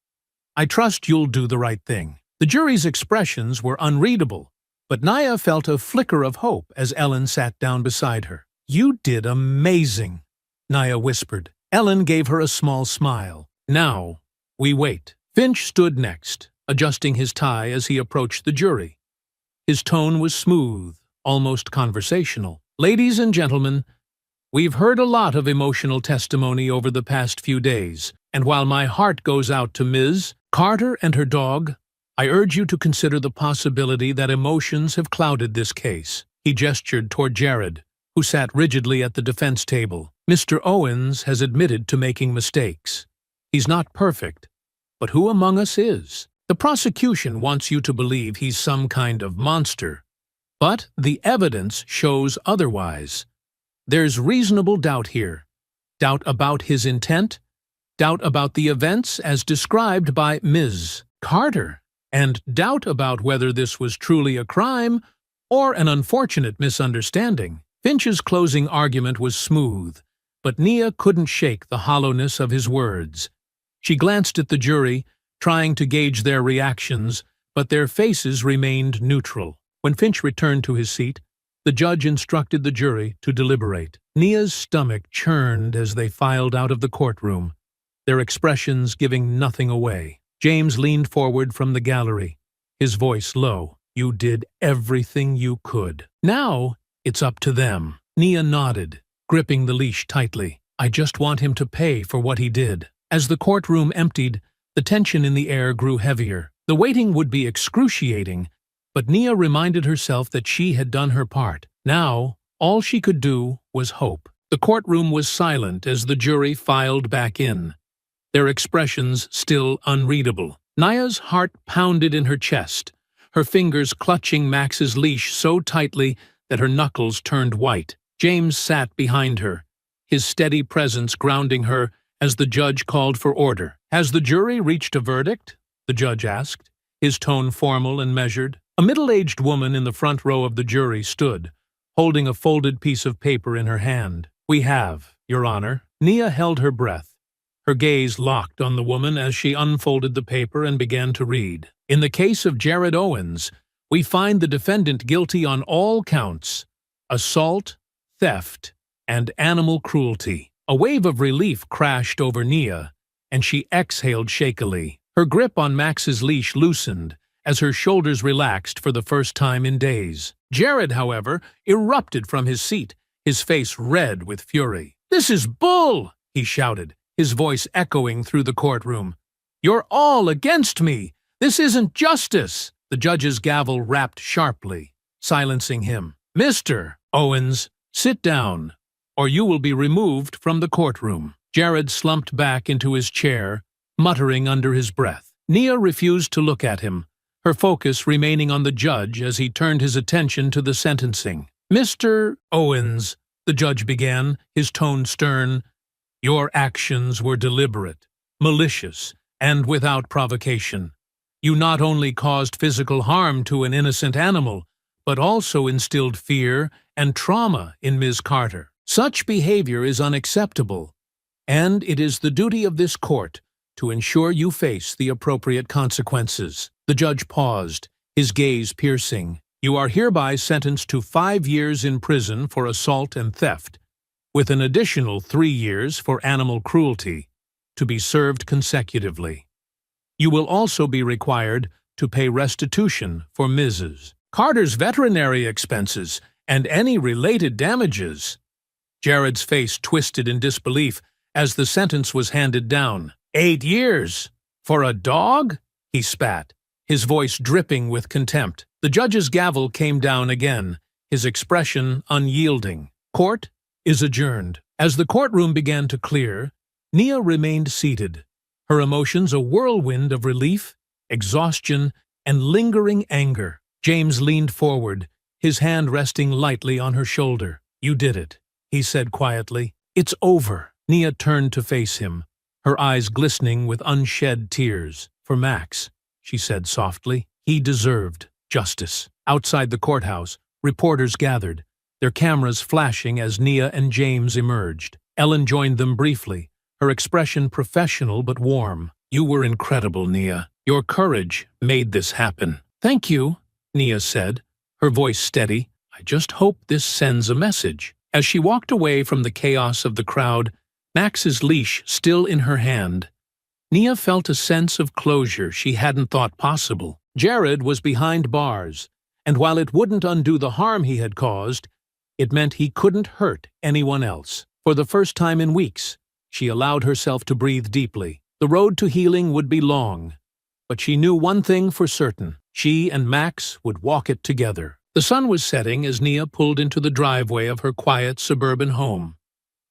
I trust you'll do the right thing." The jury's expressions were unreadable, but Nia felt a flicker of hope as Ellen sat down beside her. "You did amazing," Nia whispered. Ellen gave her a small smile. "Now, we wait." Finch stood next, adjusting his tie as he approached the jury. His tone was smooth, almost conversational. "Ladies and gentlemen, we've heard a lot of emotional testimony over the past few days, and while my heart goes out to Ms. Carter and her dog, I urge you to consider the possibility that emotions have clouded this case." He gestured toward Jared, who sat rigidly at the defense table. "Mr. Owens has admitted to making mistakes. He's not perfect, but who among us is? The prosecution wants you to believe he's some kind of monster, but the evidence shows otherwise. There's reasonable doubt here. Doubt about his intent, doubt about the events as described by Ms. Carter, and doubt about whether this was truly a crime or an unfortunate misunderstanding." Finch's closing argument was smooth, but Nia couldn't shake the hollowness of his words. She glanced at the jury, trying to gauge their reactions, but their faces remained neutral. When Finch returned to his seat, the judge instructed the jury to deliberate. Nia's stomach churned as they filed out of the courtroom, their expressions giving nothing away. James leaned forward from the gallery, his voice low. "You did everything you could. Now it's up to them." Nia nodded, gripping the leash tightly. "I just want him to pay for what he did." As the courtroom emptied, the tension in the air grew heavier. The waiting would be excruciating, but Nia reminded herself that she had done her part. Now, all she could do was hope. The courtroom was silent as the jury filed back in, their expressions still unreadable. Nia's heart pounded in her chest, her fingers clutching Max's leash so tightly that her knuckles turned white. James sat behind her, his steady presence grounding her as the judge called for order. "Has the jury reached a verdict?" the judge asked, his tone formal and measured. A middle-aged woman in the front row of the jury stood, holding a folded piece of paper in her hand. "We have, Your Honor." Nia held her breath, her gaze locked on the woman as she unfolded the paper and began to read. "In the case of Jared Owens, We find the defendant guilty on all counts: assault, theft, and animal cruelty. A wave of relief crashed over Nia, and she exhaled shakily. Her grip on Max's leash loosened as her shoulders relaxed for the first time in days. Jared, however, erupted from his seat, his face red with fury. "This is bull!" he shouted, his voice echoing through the courtroom. "You're all against me! This isn't justice!" The judge's gavel rapped sharply, silencing him. "Mr. Owens, sit down, or you will be removed from the courtroom." Jared slumped back into his chair, muttering under his breath. Nia refused to look at him, her focus remaining on the judge as he turned his attention to the sentencing. "Mr. Owens," the judge began, his tone stern, "your actions were deliberate, malicious, and without provocation. You not only caused physical harm to an innocent animal, but also instilled fear and trauma in Ms. Carter. Such behavior is unacceptable, and it is the duty of this court to ensure you face the appropriate consequences." The judge paused, his gaze piercing. "You are hereby sentenced to 5 years in prison for assault and theft, with an additional 3 years for animal cruelty, to be served consecutively. You will also be required to pay restitution for Mrs. Carter's veterinary expenses and any related damages." Jared's face twisted in disbelief as the sentence was handed down. 8 years? For a dog? He spat, his voice dripping with contempt. The judge's gavel came down again, his expression unyielding. "Court is adjourned." As the courtroom began to clear, Nia remained seated, her emotions a whirlwind of relief, exhaustion, and lingering anger. James leaned forward, his hand resting lightly on her shoulder. "You did it," he said quietly. "It's over." Nia turned to face him, her eyes glistening with unshed tears. "For Max," she said softly. "He deserved justice." Outside the courthouse, reporters gathered, their cameras flashing as Nia and James emerged. Ellen joined them briefly, her expression professional but warm. "You were incredible, Nia. Your courage made this happen." "Thank you," Nia said, her voice steady. "I just hope this sends a message." As she walked away from the chaos of the crowd, Max's leash still in her hand, Nia felt a sense of closure she hadn't thought possible. Jared was behind bars, and while it wouldn't undo the harm he had caused, it meant he couldn't hurt anyone else. For the first time in weeks, she allowed herself to breathe deeply. The road to healing would be long, but she knew one thing for certain: she and Max would walk it together. The sun was setting as Nia pulled into the driveway of her quiet suburban home,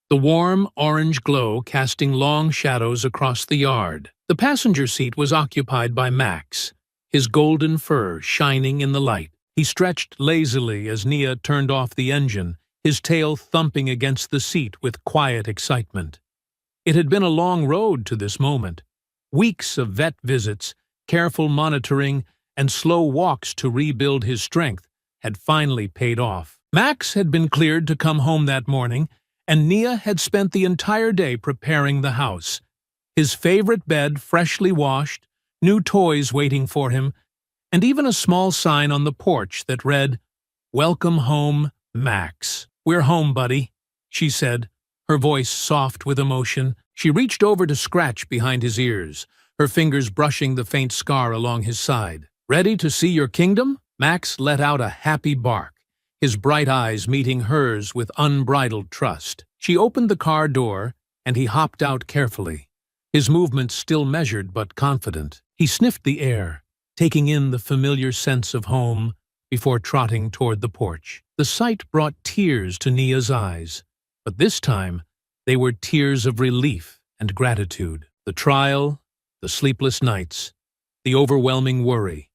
the warm orange glow casting long shadows across the yard. The passenger seat was occupied by Max, his golden fur shining in the light. He stretched lazily as Nia turned off the engine, his tail thumping against the seat with quiet excitement. It had been a long road to this moment. Weeks of vet visits, careful monitoring, and slow walks to rebuild his strength had finally paid off. Max had been cleared to come home that morning, and Nia had spent the entire day preparing the house. His favorite bed freshly washed, new toys waiting for him, and even a small sign on the porch that read, "Welcome home, Max." "We're home, buddy," she said, her voice soft with emotion. She reached over to scratch behind his ears, her fingers brushing the faint scar along his side. "Ready to see your kingdom?" Max let out a happy bark, his bright eyes meeting hers with unbridled trust. She opened the car door, and he hopped out carefully, his movements still measured but confident. He sniffed the air, taking in the familiar sense of home before trotting toward the porch. The sight brought tears to Nia's eyes, but this time they were tears of relief and gratitude. The trial, the sleepless nights, the overwhelming worry,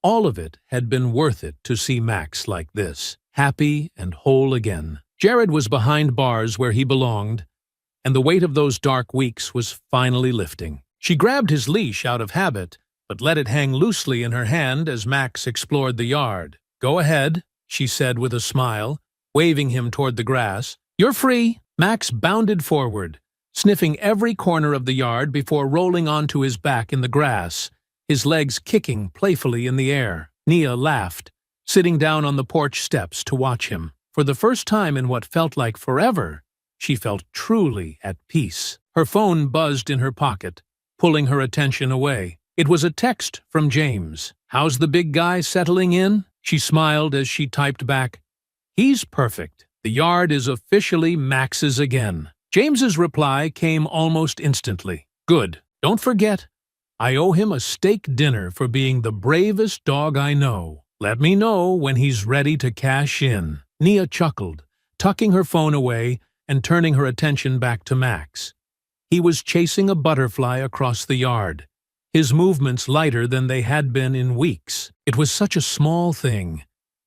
all of it had been worth it to see Max like this, happy and whole again. Jared was behind bars where he belonged, and the weight of those dark weeks was finally lifting. She grabbed his leash out of habit, but let it hang loosely in her hand as Max explored the yard. "Go ahead," she said with a smile, waving him toward the grass. "You're free." Max bounded forward, sniffing every corner of the yard before rolling onto his back in the grass, his legs kicking playfully in the air. Nia laughed, sitting down on the porch steps to watch him. For the first time in what felt like forever, she felt truly at peace. Her phone buzzed in her pocket, pulling her attention away. It was a text from James. "How's the big guy settling in?" She smiled as she typed back, "He's perfect. The yard is officially Max's again." James's reply came almost instantly. "Good. Don't forget, I owe him a steak dinner for being the bravest dog I know. Let me know when he's ready to cash in." Nia chuckled, tucking her phone away and turning her attention back to Max. He was chasing a butterfly across the yard, his movements lighter than they had been in weeks. It was such a small thing,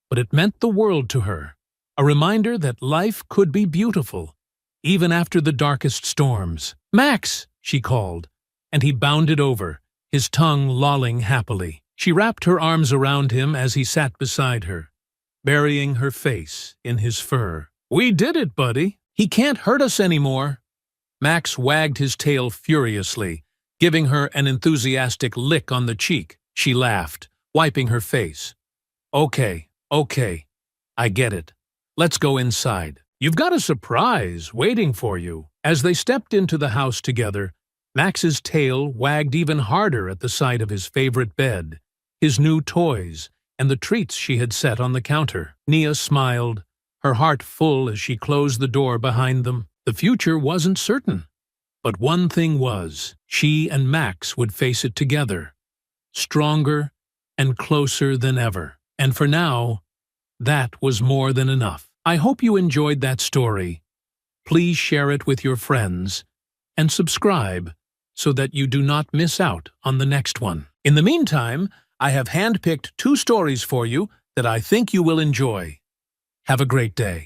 but it meant the world to her. A reminder that life could be beautiful, even after the darkest storms. "Max!" she called, and he bounded over, his tongue lolling happily. She wrapped her arms around him as he sat beside her, burying her face in his fur. "We did it, buddy. He can't hurt us anymore." Max wagged his tail furiously, giving her an enthusiastic lick on the cheek. She laughed, wiping her face. Okay, I get it. Let's go inside. You've got a surprise waiting for you." As they stepped into the house together, Max's tail wagged even harder at the sight of his favorite bed, his new toys, and the treats she had set on the counter. Nia smiled, her heart full as she closed the door behind them. The future wasn't certain, but one thing was, she and Max would face it together, stronger and closer than ever. And for now, that was more than enough. I hope you enjoyed that story. Please share it with your friends and subscribe so that you do not miss out on the next one. In the meantime, I have handpicked 2 stories for you that I think you will enjoy. Have a great day.